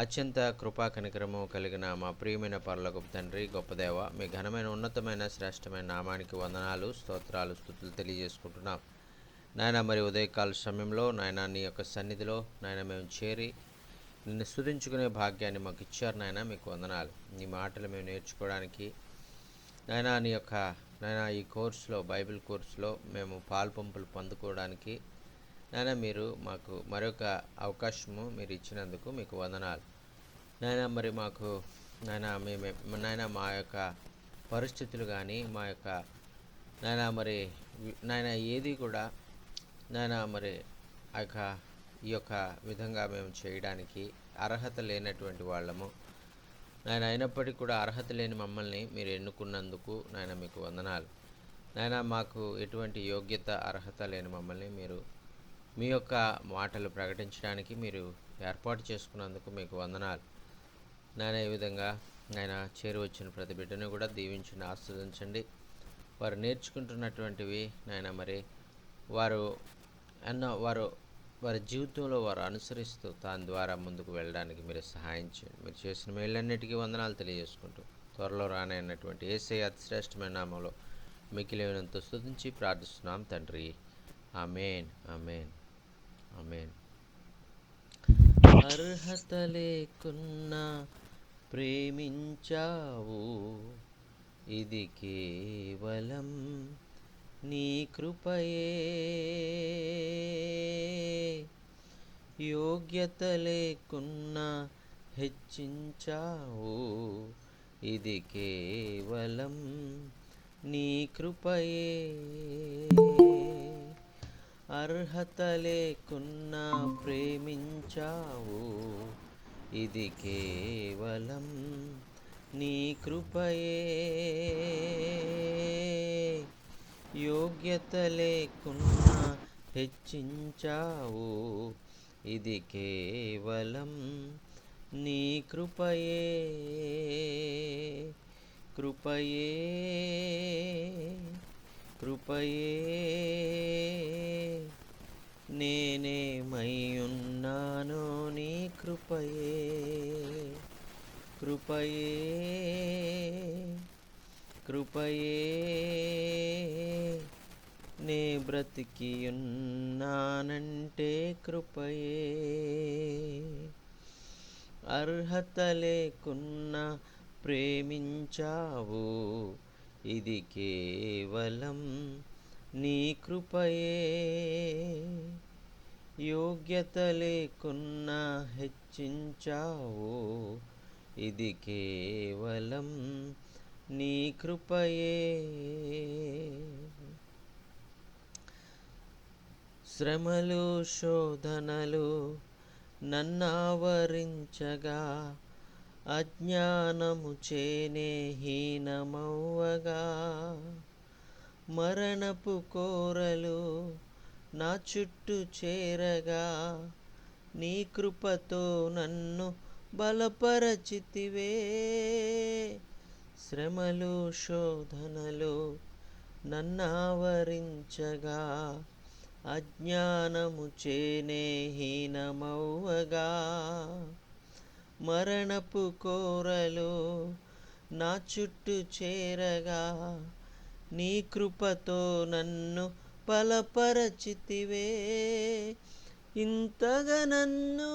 అత్యంత కృపా కనికరము కలిగిన మా ప్రియమైన పరలోకపు తండ్రి, గొప్ప దేవ, మీ ఘనమైన ఉన్నతమైన శ్రేష్టమైన నామానికి వందనాలు, స్తోత్రాలు, స్తుతులు తెలియజేసుకుంటున్నాం. నాయన, మరి ఉదయకాల సమయంలో నాయన నీ యొక్క సన్నిధిలో నాయన మేము చేరి నిన్ను స్తుతించుకునే భాగ్యాన్ని మాకు ఇచ్చారు. నాయన మీకు వందనాలు. నీ మాటలు మేము నేర్చుకోవడానికి నాయన నీ యొక్క నాయన ఈ కోర్సులో, బైబిల్ కోర్సులో మేము పాల్పంపులు పొందుకోవడానికి నాయన మీరు మాకు మరొక అవకాశము మీరు ఇచ్చినందుకు మీకు వందనాలు. నాయన, మరి మాకు నాయన మా యొక్క పరిస్థితులు కానీ మా యొక్క నాయన ఏది కూడా నాయన మరి ఈ యొక్క విధంగా మేము చేయడానికి అర్హత లేనటువంటి వాళ్ళము నాయన. అయినప్పటికీ కూడా అర్హత లేని మమ్మల్ని మీరు ఎన్నుకున్నందుకు నాయన మీకు వందనాలు. నాయన, మాకు ఎటువంటి యోగ్యత అర్హత లేని మమ్మల్ని మీరు మీ యొక్క మాటలు ప్రకటించడానికి మీరు ఏర్పాటు చేసుకున్నందుకు మీకు వందనాలు. నాయన, ఈ విధంగా నాయన చేరువచ్చిన ప్రతి బిడ్డను కూడా దీవించండి, ఆస్వాదించండి. వారు నేర్చుకుంటున్నటువంటివి నాయన మరి వారి జీవితంలో వారు అనుసరిస్తూ దాని ద్వారా ముందుకు వెళ్ళడానికి మీరు సహాయం చేయండి. మీరు చేసిన మేళ్ళన్నిటికీ వందనాలు తెలియజేసుకుంటూ త్వరలో రానైనటువంటి యేసయ్య అతి శ్రేష్టమైన నామంలో మిక్కిలినంత స్తుతించి ప్రార్థిస్తున్నాం తండ్రి. ఆమేన్, ఆమేన్, ఆమేన్. అర్హత లేకున్నా ప్రేమించావు, ఇది కేవలం నీ కృపయే. యోగ్యత లేకున్నా హెచ్చించావు, ఇది కేవలం నీ కృపయే. అర్హత లేకున్నా ప్రేమించావు, ఇది కేవలం నీ కృపయే. యోగ్యత లేకున్నా హెచ్చించావు, ఇది కేవలం నీ కృపయే. కృపయే, కృపయే, నేనేమై ఉన్నానో నీ కృపయే. కృపయే, కృపయే, నే బ్రతికి ఉన్నానంటే కృపయే. అర్హత లేకున్నా ప్రేమించావు, ఇది కేవలం నీ కృపయే. యోగ్యత లేకున్నా హెచ్చించావు, ఇది కేవలం నీ కృపయే. శ్రమలు శోధనలు నన్నావరించగా, అజ్ఞానము చేనే హీనమవ్వగా, మరణపు కోరలు నా చుట్టూ చేరగా, నీ కృపతో నన్ను బలపరచితివే. శ్రమలు శోధనలు నన్నావరించగా, అజ్ఞానము చేనే హీనమవ్వగా, మరణపు కోరలు నా చుట్టూ చేరగా, నీ కృపతో నన్ను బలపరచితివే. ఇంతగా నన్ను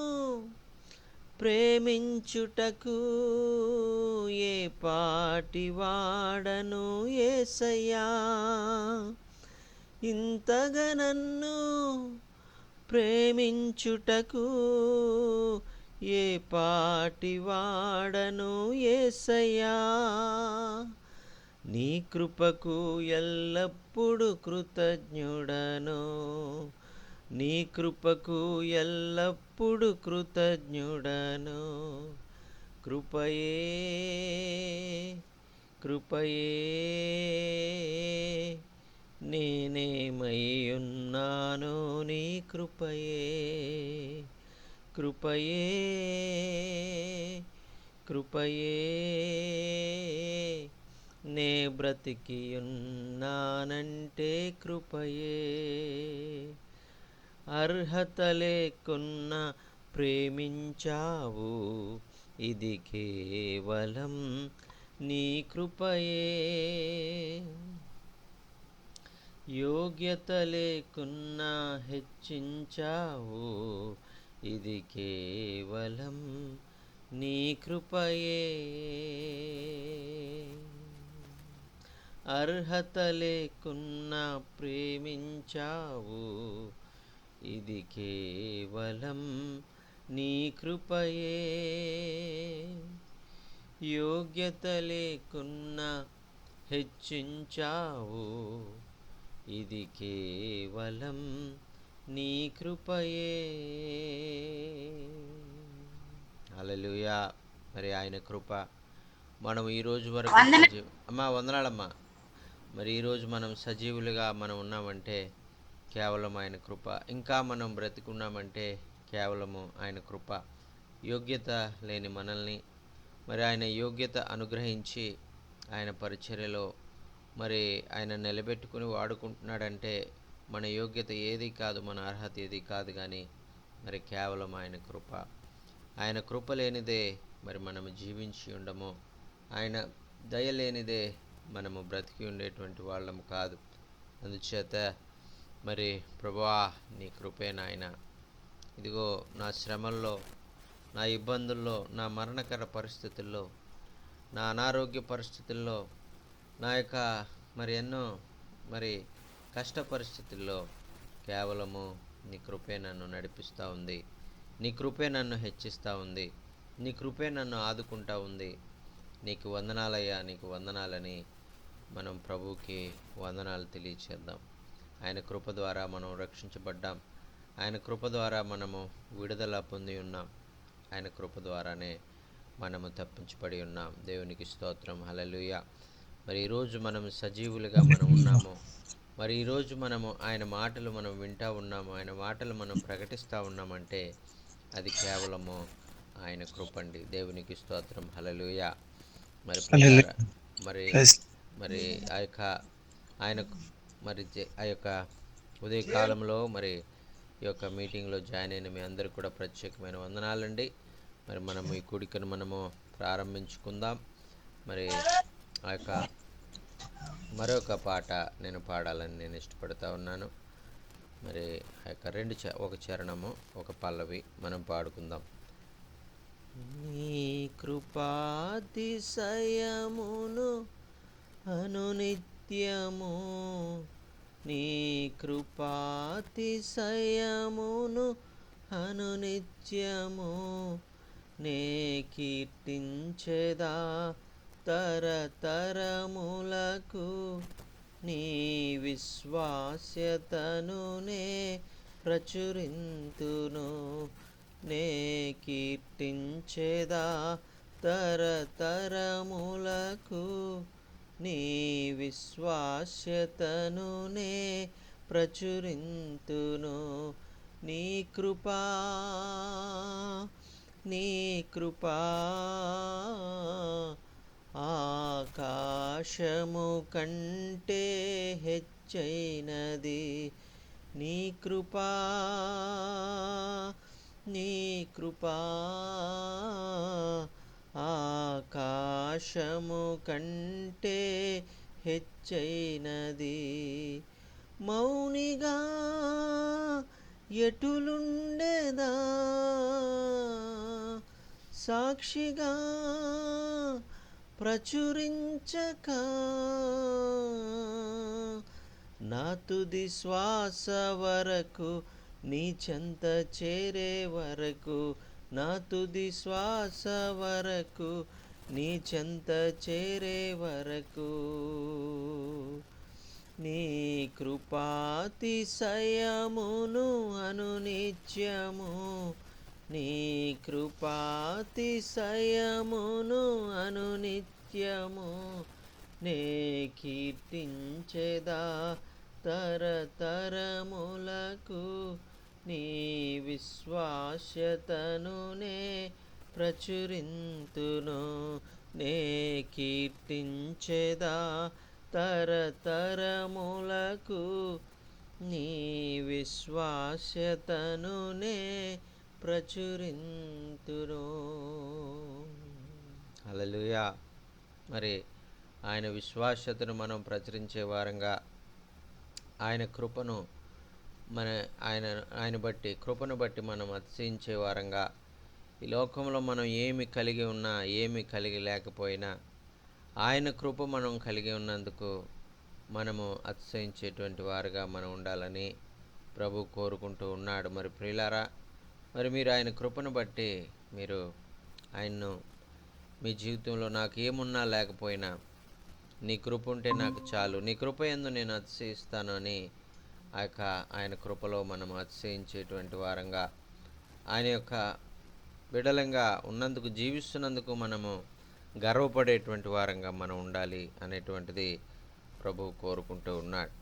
ప్రేమించుటకు ఏ పాటి వాడను యేసయ్యా. ఇంతగా నన్ను ప్రేమించుటకు ఏ పాటి వాడను యేసయ్యా. నీ కృపకు ఎల్లప్పుడూ కృతజ్ఞుడను, నీ కృపకు ఎల్లప్పుడూ కృతజ్ఞుడను. కృపయే, కృపయే, నేనేమై ఉన్నానో నీ కృపయే. కృపయే, కృపయే, నే బ్రతికి ఉన్నానంటే కృపయే. అర్హత లేకున్నా ప్రేమించావు, ఇది కేవలం నీ కృపయే. యోగ్యత లేకున్నా హెచ్చించావు, ఇది కేవలం నీ కృపయే. అర్హత లేకున్నా ప్రేమించావు, ఇది కేవలం నీ కృపయే. యోగ్యత లేకున్నా హెచ్చించావు, ఇది కేవలం నీ కృపయే. హల్లెలూయా. మరి ఆయన కృప మనం ఈరోజు వరకు అమ్మా వందనాలమ్మా. మరి ఈరోజు మనం సజీవులుగా మనం ఉన్నామంటే కేవలం ఆయన కృప. ఇంకా మనం బ్రతికున్నామంటే కేవలము ఆయన కృప. యోగ్యత లేని మనల్ని మరి ఆయన యోగ్యత అనుగ్రహించి ఆయన పరిచర్యలో మరి ఆయన నిలబెట్టుకుని వాడుకుంటున్నాడంటే మన యోగ్యత ఏది కాదు, మన అర్హత ఏది కాదు, కానీ మరి కేవలం ఆయన కృప. ఆయన కృప లేనిదే మరి మనము జీవించి ఉండము. ఆయన దయ లేనిదే మనము బ్రతికి ఉండేటువంటి వాళ్ళము కాదు. అందుచేత మరి ప్రభువా నీ కృపే నాయన. ఇదిగో నా శ్రమల్లో, నా ఇబ్బందుల్లో, నా మరణకర పరిస్థితుల్లో, నా అనారోగ్య పరిస్థితుల్లో, నా యొక్క మరి ఎన్నో మరి కష్ట పరిస్థితుల్లో కేవలము నీ కృపే నన్ను నడిపిస్తూ ఉంది. నీ కృపే నన్ను హెచ్చిస్తూ ఉంది. నీ కృపే నన్ను ఆదుకుంటూ ఉంది. నీకు వందనాలయ్యా, నీకు వందనాలని మనం ప్రభువుకి వందనాలు తెలియచేద్దాం. ఆయన కృప ద్వారా మనం రక్షించబడ్డాం. ఆయన కృప ద్వారా మనము విడుదల పొంది ఉన్నాం. ఆయన కృప ద్వారానే మనము తప్పించబడి ఉన్నాం. దేవునికి స్తోత్రం. హల్లెలూయా. మరి ఈరోజు మనం సజీవులుగా మనం ఉన్నాము. మరి ఈరోజు మనము ఆయన మాటలు మనం వింటూ ఉన్నాము, ఆయన మాటలు మనం ప్రకటిస్తూ ఉన్నామంటే అది కేవలము ఆయన కృపండి. దేవునికి స్తోత్రం. హల్లెలూయా. మరి ప్రియులారా, మరి మరి ఆ యొక్క ఆయన మరి ఆ యొక్క ఉదయకాలంలో మరి ఈ యొక్క మీటింగ్లో జాయిన్ అయిన మీ అందరికీ కూడా ప్రత్యేకమైన వందనాలండి. మరి మనము ఈ కూడికను మనము ప్రారంభించుకుందాం. మరి ఆ యొక్క మరొక పాట నేను పాడాలని నేను ఇష్టపడుతూ ఉన్నాను. మరి ఆ యొక్క ఒక చరణము, ఒక పల్లవి మనం పాడుకుందాం. నీ కృపాతిశయమును అనునిత్యము, నీ కృపాతిశయమును అనునిత్యము నే కీర్తించెదా తరతరములకు. నీ విశ్వాస్యతను నే ప్రచురింతును, నే కీర్తించెదా తరతరములకు. నీ విశ్వాస్యతను నే ప్రచురింతును. నీ కృపా, నీ కృపా ఆకాశము కంటే హెచ్చైనది. నీ కృపా, నీ కృపా ఆకాశము కంటే హెచ్చైనది. మౌనిగా ఎటులుండెదా, సాక్షిగా ప్రచురించక, నా తుది శ్వాస వరకు నీ చెంత చేరే వరకు, నా తుది శ్వాస వరకు నీ చెంత చేరే వరకు. నీ కృపాతిశయమును అనునిత్యము, నీ కృపాతిశయమును అనునిత్యము నే కీర్తించెదా తరతరములకు. నీ విశ్వాస్యతను నే ప్రచురింతును, నే కీర్తించెదా తరతరములకు. నీ విశ్వాస్యతను నే ప్రచురింతును. హల్లెలూయా. మరి ఆయన విశ్వాస్యతను మనం ప్రచురించే వారంగా, ఆయన కృపను మన ఆయన బట్టి కృపను బట్టి మనం అతిశయించే వారంగా, ఈ లోకంలో మనం ఏమి కలిగి ఉన్నా ఏమి కలిగి లేకపోయినా ఆయన కృప మనం కలిగి ఉన్నందుకు మనము అతిశయించేటువంటి వారుగా మనం ఉండాలని ప్రభు కోరుకుంటూ ఉన్నాడు. మరి ప్రియులారా, మరి మీరు ఆయన కృపను బట్టి మీరు ఆయన్ను మీ జీవితంలో నాకు ఏమున్నా లేకపోయినా నీ కృప ఉంటే నాకు చాలు, నీ కృప యందు నేను అతిశయిస్తాను అని ఆయన కృపలో మనం అతిశయించేటువంటి వారంగా, ఆయన యొక్క బిడలంగా ఉన్నందుకు, జీవిస్తున్నందుకు మనము గర్వపడేటువంటి వారంగా మనం ఉండాలి అనేటువంటిది ప్రభువు కోరుకుంటూ ఉన్నాడు.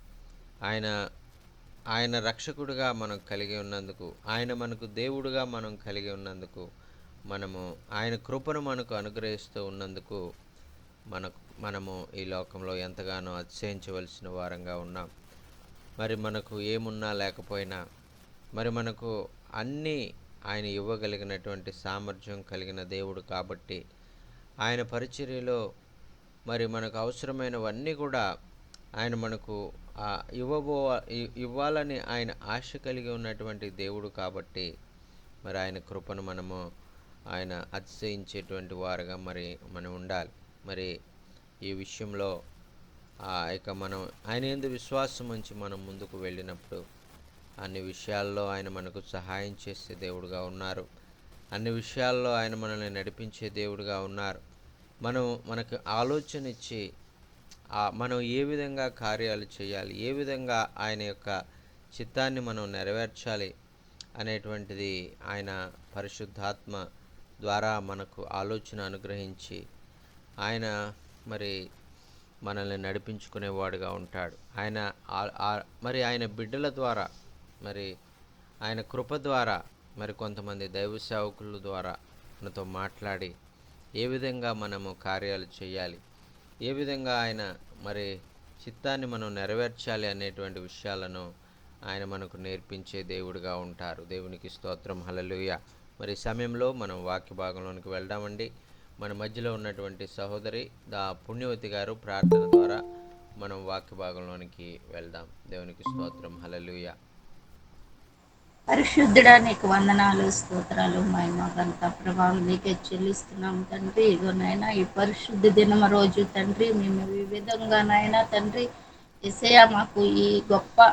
ఆయన రక్షకుడిగా మనం కలిగి ఉన్నందుకు, ఆయన మనకు దేవుడుగా మనం కలిగి ఉన్నందుకు, మనము ఆయన కృపను మనకు అనుగ్రహిస్తూ ఉన్నందుకు మనము ఈ లోకంలో ఎంతగానో అతిశయించవలసిన వారంగా ఉన్నాం. మరి మనకు ఏమున్నా లేకపోయినా, మరి మనకు అన్నీ ఆయన ఇవ్వగలిగినటువంటి సామర్థ్యం కలిగిన దేవుడు కాబట్టి, ఆయన పరిచర్యలో మరి మనకు అవసరమైనవన్నీ కూడా ఆయన మనకు ఇవ్వాలని ఆయన ఆశ కలిగి ఉన్నటువంటి దేవుడు కాబట్టి, మరి ఆయన కృపను మనము ఆయన అతిశయించేటువంటి వారుగా మనం ఉండాలి. మరి ఈ విషయంలో ఇక మనం ఆయన యందు విశ్వాసం ఉంచి మనం ముందుకు వెళ్ళినప్పుడు అన్ని విషయాల్లో ఆయన మనకు సహాయం చేసే దేవుడుగా ఉన్నారు. అన్ని విషయాల్లో ఆయన మనల్ని నడిపించే దేవుడుగా ఉన్నారు. మనకు ఆలోచన ఇచ్చి మనం ఏ విధంగా కార్యాలు చేయాలి, ఏ విధంగా ఆయన యొక్క చిత్తాన్ని మనం నెరవేర్చాలి అనేటువంటిది ఆయన పరిశుద్ధాత్మ ద్వారా మనకు ఆలోచన అనుగ్రహించి ఆయన మరి మనల్ని నడిపించుకునేవాడుగా ఉంటాడు. మరి ఆయన బిడ్డల ద్వారా, మరి ఆయన కృప ద్వారా, మరి కొంతమంది దైవ సేవకుల ద్వారా మనతో మాట్లాడి ఏ విధంగా మనము కార్యాలు చేయాలి, ఏ విధంగా ఆయన మరి చిత్తాన్ని మనం నెరవేర్చాలి అనేటువంటి విషయాలను ఆయన మనకు నేర్పించే దేవుడిగా ఉంటారు. దేవునికి స్తోత్రం. హల్లెలూయా. మరి సమయంలో మనం వాక్య భాగంలోనికి వెళ్దామండి. మన మధ్యలో ఉన్నటువంటి సహోదరి పుణ్యవతి గారు ప్రార్థన ద్వారా మనం వాక్య భాగంలోనికి వెళ్దాం. దేవునికి స్తోత్రం. హల్లెలూయా. పరిశుద్ధుడా, నీకు వందనాలు, స్తోత్రాలు, మహిమ ఘనత ప్రభావం నీకే చెల్లిస్తున్నాం తండ్రి. ఇగోనైనా ఈ పరిశుద్ధ దినం రోజు తండ్రి, మేము ఈ విధంగానైనా తండ్రి యేసయ్య మాకు ఈ గొప్ప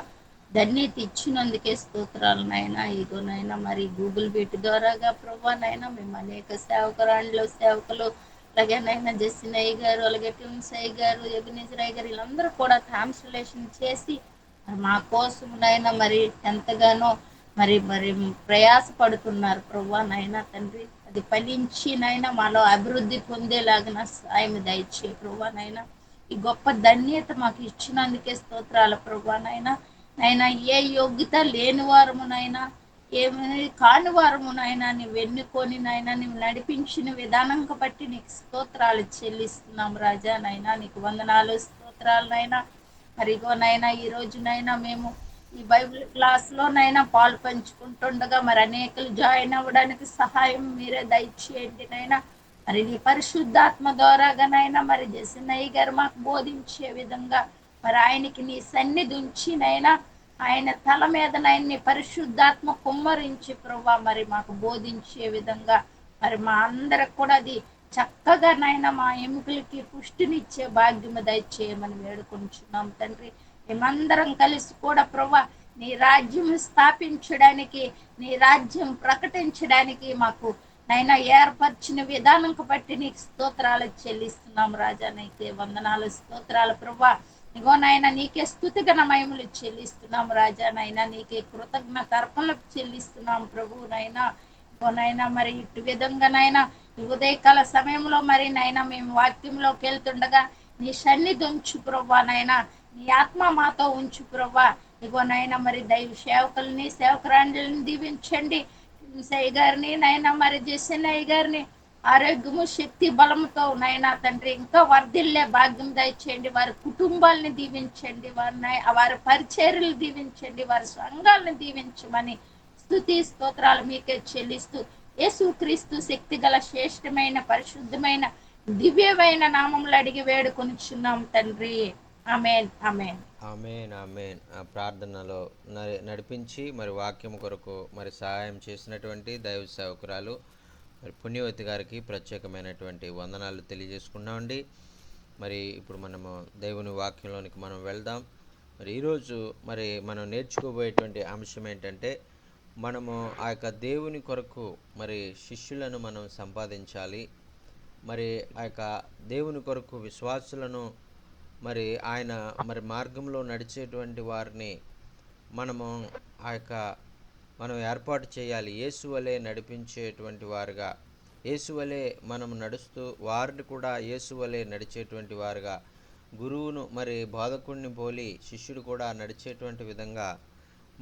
ధన్యత ఇచ్చినందుకే స్తోత్రాలు నైనా. ఇగోనైనా మరి గూగుల్ మీట్ ద్వారాగా ప్రభానైనా మేము అనేక సేవకులు అలాగేనైనా జస్సినయ్య గారు, అలాగే టిమ్సయ్య గారు, ఎబినేజరయ్య గారు, వీళ్ళందరూ కూడా ట్రాన్స్లేషన్ చేసి మా కోసమునైనా మరి ఎంతగానో మరి ప్రయాసపడుతున్నారు ప్రభా నైనా తండ్రి. అది ఫలించి నైనా మాలో అభివృద్ధి పొందేలాగిన సాయం దయచే ప్రభా నైనా. ఈ గొప్ప ధన్యత మాకు ఇచ్చినందుకే స్తోత్రాల ప్రభా నైనా. ఏ యోగ్యత లేని వారమునైనా, ఏమి కాని వారమునైనా నీవు ఎన్నుకొని నైనా నీవు నడిపించిన విధానం బట్టి నీకు స్తోత్రాలు చెల్లిస్తున్నాం రాజా నైనా. నీకు వందనాలు, స్తోత్రాలనైనా. మరిగోనైనా ఈ రోజునైనా మేము ఈ బైబిల్ క్లాస్లోనైనా పాలు పంచుకుంటుండగా మరి అనేకలు జాయిన్ అవ్వడానికి సహాయం మీరే దయచేయండి నైనా. మరి నీ పరిశుద్ధాత్మ ద్వారాగానైనా మరి జసినయ్య గారు మాకు బోధించే విధంగా మరి ఆయనకి నీ సన్నిధి ఉంచినైనా ఆయన తల మీద నీ పరిశుద్ధాత్మ కుమ్మరించి ప్రభా మరి మాకు బోధించే విధంగా మరి మా అందరికి కూడా అది చక్కగా నైనా మా ఎముకలకి పుష్టినిచ్చే భాగ్యము దయచేయమని వేడుకుంటున్నాం తండ్రి. మేమందరం కలిసి కూడా ప్రభా నీ రాజ్యం స్థాపించడానికి, నీ రాజ్యం ప్రకటించడానికి మాకు నైనా ఏర్పరిచిన విధానం బట్టి నీకు స్తోత్రాలు చెల్లిస్తున్నాం రాజా. నీకే వందనాలు, స్తోత్రాలు ప్రభా. ఇగో నాయన నీకే స్తుతిగణ మహిమలు చెల్లిస్తున్నాం రాజా నైనా. నీకే కృతజ్ఞత అర్పణలు చెల్లిస్తున్నాం ప్రభు నైనా. ఇగోనైనా మరి ఇటు విధంగానైనా ఈ ఉదయకాల సమయంలో మరి నైనా మేము వాక్యంలోకి వెళ్తుండగా నీ సన్నిధి ఉంచు ప్రభా నైనా. నీ ఆత్మ మాతో ఉంచు ప్రభా. ఇగోనైనా మరి దైవ సేవకుల్ని, సేవకురాండ్లని దీవించండి. సై గారిని నైనా మరి జసన్నయ్య గారిని ఆరోగ్యము, శక్తి, బలముతో నైనా తండ్రి ఇంకా వర్ధిల్లే భాగ్యం దయచేయండి. వారి కుటుంబాలని దీవించండి, వారి పరిచర్యలు దీవించండి, వారి సంఘాలను దీవించమని స్తుతి స్తోత్రాలు మీకే చెల్లిస్తూ యేసుక్రీస్తు శక్తిగల శ్రేష్టమైన పరిశుద్ధమైన దివ్యమైన నామములు అడిగి వేడుకొనిచున్నాం తండ్రి. ఆమేన్ ఆమేన్. ఆమేన్ ఆమేన్. ఆ ప్రార్థనలో నడిపించి మరి వాక్యం కొరకు మరి సహాయం చేసినటువంటి దైవ సేవకురాలు మరి పుణ్యవతి గారికి ప్రత్యేకమైనటువంటి వందనాలు తెలియజేసుకున్నామండి. మరి ఇప్పుడు మనము దేవుని వాక్యంలోనికి మనం వెళ్దాం. మరి ఈరోజు మరి మనం నేర్చుకోబోయేటువంటి అంశం ఏంటంటే, మనము ఆ యొక్క దేవుని కొరకు మరి శిష్యులను మనం సంపాదించాలి. మరి ఆ యొక్క దేవుని కొరకు విశ్వాసులను మరి ఆయన మరి మార్గంలో నడిచేటువంటి వారిని మనము ఆ యొక్క మనం ఏర్పాటు చేయాలి. యేసు వలె నడిపించేటువంటి వారుగా, యేసు వలె మనము నడుస్తూ వారిని కూడా యేసు వలె నడిచేటువంటి వారుగా, గురువును మరి బోధకుడిని పోలి శిష్యుడు కూడా నడిచేటువంటి విధంగా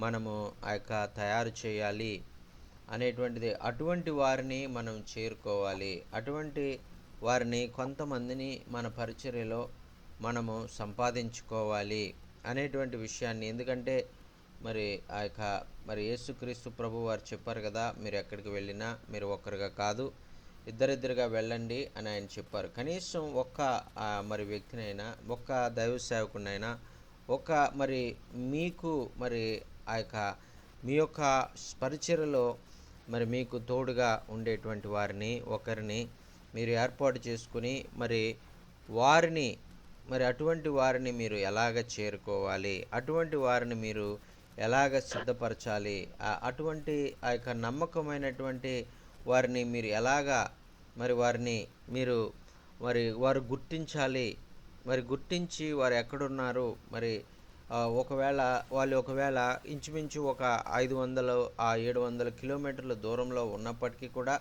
మనము ఆ యొక్క తయారు చేయాలి అనేటువంటిది. అటువంటి వారిని మనం చేరుకోవాలి. అటువంటి వారిని కొంతమందిని మన పరిచర్యలో మనము సంపాదించుకోవాలి అనేటువంటి విషయాన్ని. ఎందుకంటే మరి ఆ యొక్క మరి యేసుక్రీస్తు ప్రభు వారు చెప్పారు కదా, మీరు ఎక్కడికి వెళ్ళినా మీరు ఒక్కరుగా కాదు ఇద్దరిద్దరుగా వెళ్ళండి అని ఆయన చెప్పారు. కనీసం ఒక్క మరి వ్యక్తినైనా, ఒక్క దైవ సేవకునైనా, ఒక మరి మీకు మరి ఆ యొక్క మీ యొక్క పరిచర్యలో మరి మీకు తోడుగా ఉండేటువంటి వారిని ఒకరిని మీరు ఏర్పాటు చేసుకుని మరి వారిని మరి అటువంటి వారిని మీరు ఎలాగ చేరుకోవాలి, అటువంటి వారిని మీరు ఎలాగ సిద్ధపరచాలి, అటువంటి ఆ యొక్క నమ్మకమైనటువంటి వారిని మీరు ఎలాగా మరి వారిని మీరు మరి వారు గుర్తించాలి. మరి గుర్తించి వారు ఎక్కడున్నారు మరి ఒకవేళ ఇంచుమించు ఒక 500 700 కిలోమీటర్ల దూరంలో ఉన్నప్పటికీ కూడా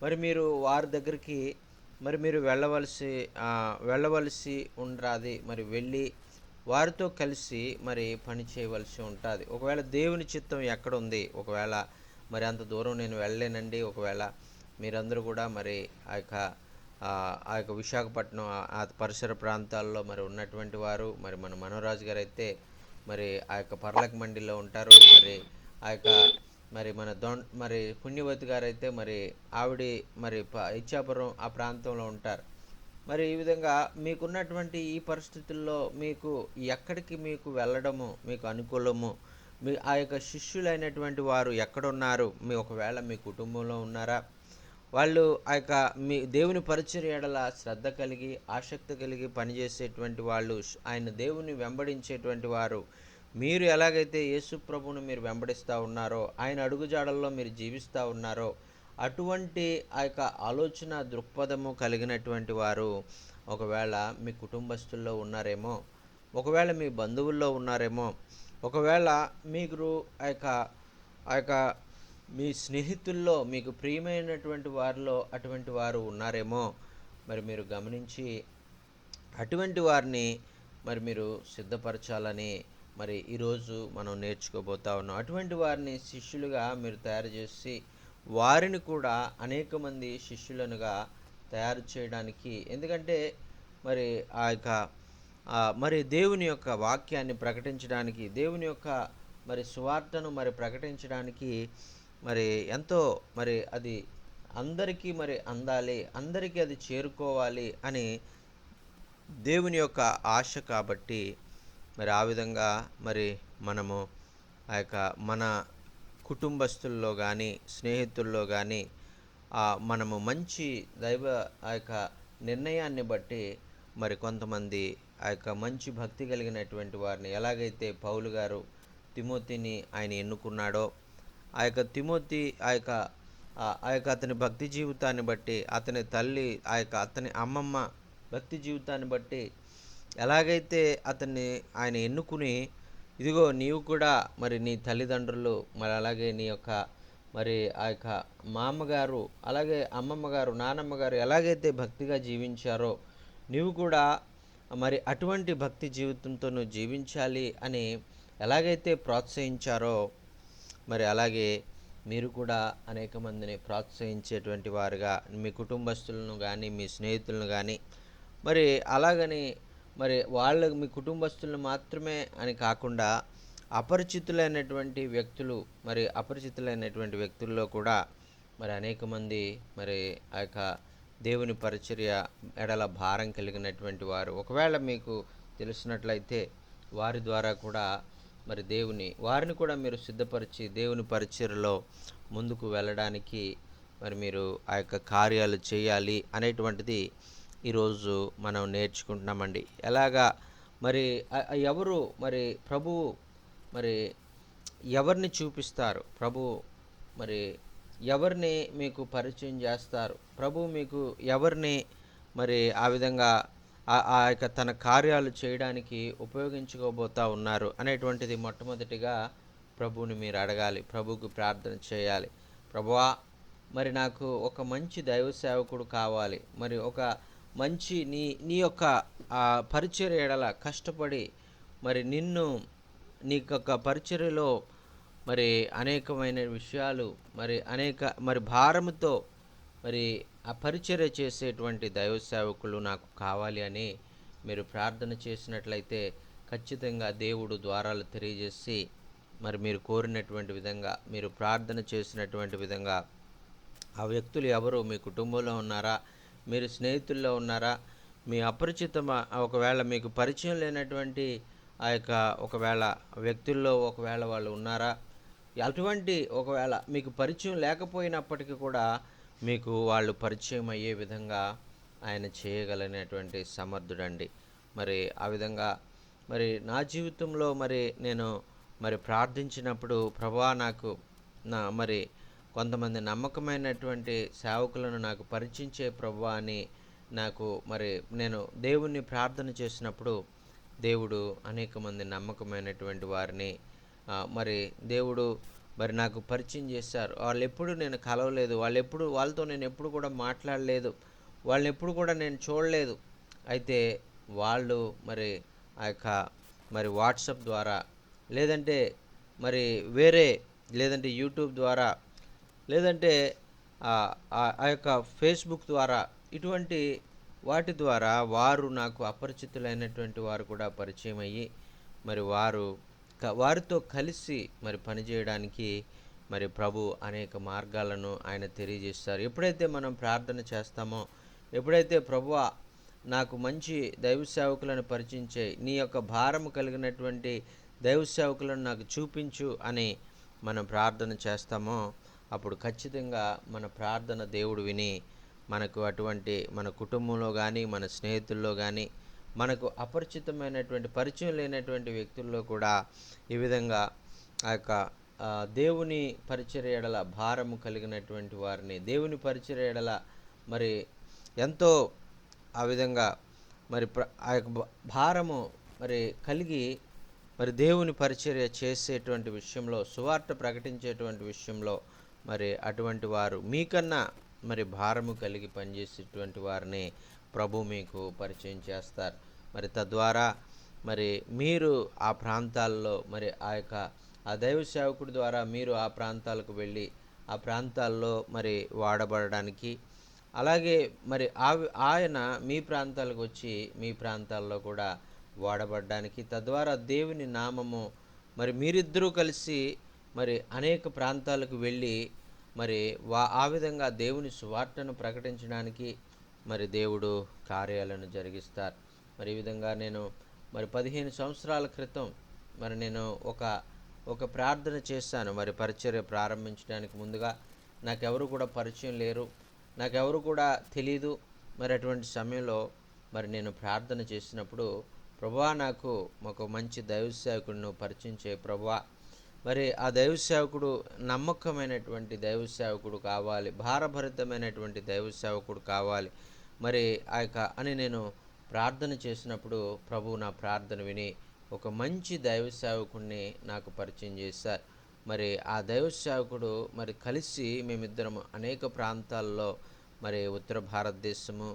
మరి మీరు వారి దగ్గరికి మరి మీరు వెళ్ళవలసి ఉండాలి. మరి వెళ్ళి వారితో కలిసి మరి పని చేయవలసి ఉంటుంది. ఒకవేళ దేవుని చిత్తం ఎక్కడ ఉంది, ఒకవేళ మరి అంత దూరం నేను వెళ్ళలేనండి, ఒకవేళ మీరందరూ కూడా మరి ఆ యొక్క విశాఖపట్నం ఆ పరిసర ప్రాంతాల్లో మరి ఉన్నటువంటి వారు, మరి మన మనోరాజు గారు అయితే మరి ఆ యొక్క పర్లక మండిలో ఉంటారు. మరి ఆ యొక్క మరి పుణ్యవతి గారు అయితే మరి ఆవిడ మరి ఇచ్చాపురం ఆ ప్రాంతంలో ఉంటారు. మరి ఈ విధంగా మీకున్నటువంటి ఈ పరిస్థితుల్లో మీకు ఎక్కడికి మీకు వెళ్ళడము మీకు అనుకూలము, మీ ఆ యొక్క శిష్యులైనటువంటి వారు ఎక్కడున్నారు, ఒకవేళ మీ కుటుంబంలో ఉన్నారా, వాళ్ళు ఆ యొక్క మీ దేవుని పరిచర్య ఎడల శ్రద్ధ కలిగి ఆసక్తి కలిగి పనిచేసేటువంటి వాళ్ళు, ఆయన దేవుని వెంబడించేటువంటి వారు, మీరు ఎలాగైతే యేసు ప్రభువును మీరు వెంబడిస్తూ ఉన్నారో, ఆయన అడుగుజాడల్లో మీరు జీవిస్తూ ఉన్నారో, అటువంటి ఆ యొక్క ఆలోచన దృక్పథము కలిగినటువంటి వారు ఒకవేళ మీ కుటుంబస్తుల్లో ఉన్నారేమో, ఒకవేళ మీ బంధువుల్లో ఉన్నారేమో, ఒకవేళ మీరు ఆ యొక్క మీ స్నేహితుల్లో మీకు ప్రియమైనటువంటి వారిలో అటువంటి వారు ఉన్నారేమో. మరి మీరు గమనించి అటువంటి వారిని మరి మీరు సిద్ధపరచాలని మరి ఈరోజు మనం నేర్చుకోబోతా ఉన్నాం. అటువంటి వారిని శిష్యులుగా మీరు తయారు చేసి వారిని కూడా అనేక మంది శిష్యులనుగా తయారు చేయడానికి, ఎందుకంటే మరి ఆ యొక్క మరి దేవుని యొక్క వాక్యాన్ని ప్రకటించడానికి, దేవుని యొక్క మరి సువార్తను మరి ప్రకటించడానికి మరి ఎంతో మరి అది అందరికీ మరి అందాలి, అందరికీ అది చేరుకోవాలి అని దేవుని యొక్క ఆశ. కాబట్టి మరి ఆ విధంగా మరి మనము ఆ యొక్క మన కుటుంబస్తుల్లో కానీ స్నేహితుల్లో కానీ మనము మంచి దైవ ఆ యొక్క నిర్ణయాన్ని బట్టి మరి కొంతమంది ఆ యొక్క మంచి భక్తి కలిగినటువంటి వారిని, ఎలాగైతే పౌలు గారు తిమోతిని ఆయన ఎన్నుకున్నాడో, ఆ యొక్క తిమోతి ఆ యొక్క అతని భక్తి జీవితాన్ని బట్టి, అతని తల్లి ఆ యొక్క అతని అమ్మమ్మ భక్తి జీవితాన్ని బట్టి ఎలాగైతే అతన్ని ఆయన ఎన్నుకుని, ఇదిగో నీవు కూడా మరి నీ తల్లిదండ్రులు మరి అలాగే నీ యొక్క మరి ఆ యొక్క మామగారు అలాగే అమ్మమ్మగారు నానమ్మగారు ఎలాగైతే భక్తిగా జీవించారో, నీవు కూడా మరి అటువంటి భక్తి జీవితంతో నువ్వు జీవించాలి అని ఎలాగైతే ప్రోత్సహించారో, మరి అలాగే మీరు కూడా అనేక మందిని ప్రోత్సహించేటువంటి వారుగా మీ కుటుంబస్తులను కానీ మీ స్నేహితులను కానీ మరి అలాగని మరి మీ కుటుంబస్తులను మాత్రమే అని కాకుండా అపరిచితులైనటువంటి వ్యక్తుల్లో కూడా మరి అనేక మంది మరి ఆ యొక్క దేవుని పరిచర్య ఎడల భారం కలిగినటువంటి వారు ఒకవేళ మీకు తెలిసినట్లయితే వారి ద్వారా కూడా మరి వారిని కూడా మీరు సిద్ధపరిచి దేవుని పరిచర్యలో ముందుకు వెళ్ళడానికి మరి మీరు ఆ యొక్క కార్యాలు చేయాలి అనేటువంటిది ఈరోజు మనం నేర్చుకుంటున్నామండి. ఎలాగా మరి ఎవరు మరి ప్రభువు మరి ఎవరిని చూపిస్తారు, ప్రభు మరి ఎవరిని మీకు పరిచయం చేస్తారు, ప్రభు మీకు ఎవరిని మరి ఆ విధంగా ఆ యొక్క తన కార్యాలు చేయడానికి ఉపయోగించుకోబోతా ఉన్నారు అనేటువంటిది మొట్టమొదటిగా ప్రభువుని మీరు అడగాలి, ప్రభువుకు ప్రార్థన చేయాలి. ప్రభువా, మరి నాకు ఒక మంచి దైవ సేవకుడు కావాలి, మరి ఒక మంచి నీ యొక్క పరిచర్య ఎడల కష్టపడి మరి నీకొక పరిచర్యలో మరి అనేకమైన విషయాలు మరి భారముతో మరి ఆ పరిచర్య చేసేటువంటి దైవ సేవకులు నాకు కావాలి అని మీరు ప్రార్థన చేసినట్లయితే ఖచ్చితంగా దేవుడు ద్వారాలు తెలియజేసి మరి మీరు కోరినటువంటి విధంగా, మీరు ప్రార్థన చేసినటువంటి విధంగా ఆ వ్యక్తులు ఎవరు మీ కుటుంబంలో ఉన్నారా, మీరు స్నేహితుల్లో ఉన్నారా, మీ ఒకవేళ మీకు పరిచయం లేనటువంటి ఆ యొక్క ఒకవేళ వ్యక్తుల్లో ఒకవేళ వాళ్ళు ఉన్నారా, అటువంటి ఒకవేళ మీకు పరిచయం లేకపోయినప్పటికీ కూడా మీకు వాళ్ళు పరిచయం అయ్యే విధంగా ఆయన చేయగలిగినటువంటి సమర్థుడండి. మరి ఆ విధంగా మరి నా జీవితంలో మరి నేను మరి ప్రార్థించినప్పుడు ప్రభువా, నాకు మరి కొంతమంది నమ్మకమైనటువంటి సేవకులను నాకు పరిచయించే ప్రభువా అని నేను దేవుణ్ణి ప్రార్థన చేసినప్పుడు దేవుడు అనేక మంది నమ్మకమైనటువంటి వారిని మరి దేవుడు మరి నాకు పరిచయం చేశారు. వాళ్ళెప్పుడు నేను కలవలేదు, వాళ్ళతో నేను ఎప్పుడు కూడా మాట్లాడలేదు, వాళ్ళని ఎప్పుడు కూడా నేను చూడలేదు. అయితే వాళ్ళు మరి ఆ యొక్క మరి వాట్సాప్ ద్వారా లేదంటే లేదంటే యూట్యూబ్ ద్వారా లేదంటే ఆ యొక్క ఫేస్బుక్ ద్వారా ఇటువంటి వాటి ద్వారా వారు నాకు అపరిచితులైనటువంటి వారు కూడా పరిచయం అయ్యి మరి వారితో కలిసి మరి పనిచేయడానికి మరి ప్రభు అనేక మార్గాలను ఆయన తెలియజేస్తారు. ఎప్పుడైతే మనం ప్రార్థన చేస్తామో, ఎప్పుడైతే ప్రభువా నాకు మంచి దైవ సేవకులను పరిచయించే, నీ యొక్క భారము కలిగినటువంటి దైవ సేవకులను నాకు చూపించు అని మనం ప్రార్థన చేస్తామో అప్పుడు ఖచ్చితంగా మన ప్రార్థన దేవుడు విని మనకు అటువంటి మన కుటుంబంలో కానీ మన స్నేహితుల్లో కానీ మనకు అపరిచితమైనటువంటి పరిచయం లేనటువంటి వ్యక్తుల్లో కూడా ఈ విధంగా ఆ యొక్క దేవుని పరిచర్య ఎడల భారము కలిగినటువంటి వారిని, దేవుని పరిచర్య ఎడల మరి ఎంతో ఆ విధంగా మరి ఆ యొక్క భారము మరి కలిగి మరి దేవుని పరిచర్య చేసేటువంటి విషయంలో, సువార్త ప్రకటించేటువంటి విషయంలో మరి అటువంటి వారు మీకన్నా మరి భారము కలిగి పనిచేసేటువంటి వారిని ప్రభు మీకు పరిచయం చేస్తారు. మరి తద్వారా మరి మీరు ఆ ప్రాంతాల్లో మరి ఆ దైవ సేవకుడి ద్వారా మీరు ఆ ప్రాంతాలకు వెళ్ళి ఆ ప్రాంతాల్లో మరి వాడబడడానికి, అలాగే మరి ఆయన మీ ప్రాంతాలకు వచ్చి మీ ప్రాంతాల్లో కూడా వాడబడడానికి, తద్వారా దేవుని నామము మరి మీరిద్దరూ కలిసి మరి అనేక ప్రాంతాలకు వెళ్ళి మరి ఆ విధంగా దేవుని సువార్తను ప్రకటించడానికి మరి దేవుడు కార్యాలను జరిగిస్తారు. మరి ఈ విధంగా నేను మరి 15 సంవత్సరాల క్రితం మరి నేను ఒక ప్రార్థన చేశాను. మరి పరిచర్య ప్రారంభించడానికి ముందుగా నాకెవరు కూడా పరిచయం లేరు, నాకెవరు కూడా తెలీదు. మరి అటువంటి సమయంలో మరి నేను ప్రార్థన చేసినప్పుడు, ప్రభువా నాకు ఒక మంచి దైవ సేవకుడిని పరిచయం చేయ ప్రభువా, మరి ఆ దైవ సేవకుడు నమ్మకమైనటువంటి దైవ సేవకుడు కావాలి, భారభరితమైనటువంటి దైవ సేవకుడు కావాలి మరి అని నేను ప్రార్థన చేసినప్పుడు ప్రభు నా ప్రార్థన విని ఒక మంచి దైవ సేవకుడిని నాకు పరిచయం చేశారు. మరి ఆ దైవ సేవకుడు మరి కలిసి మేమిద్దరము అనేక ప్రాంతాల్లో మరి ఉత్తర భారతదేశము,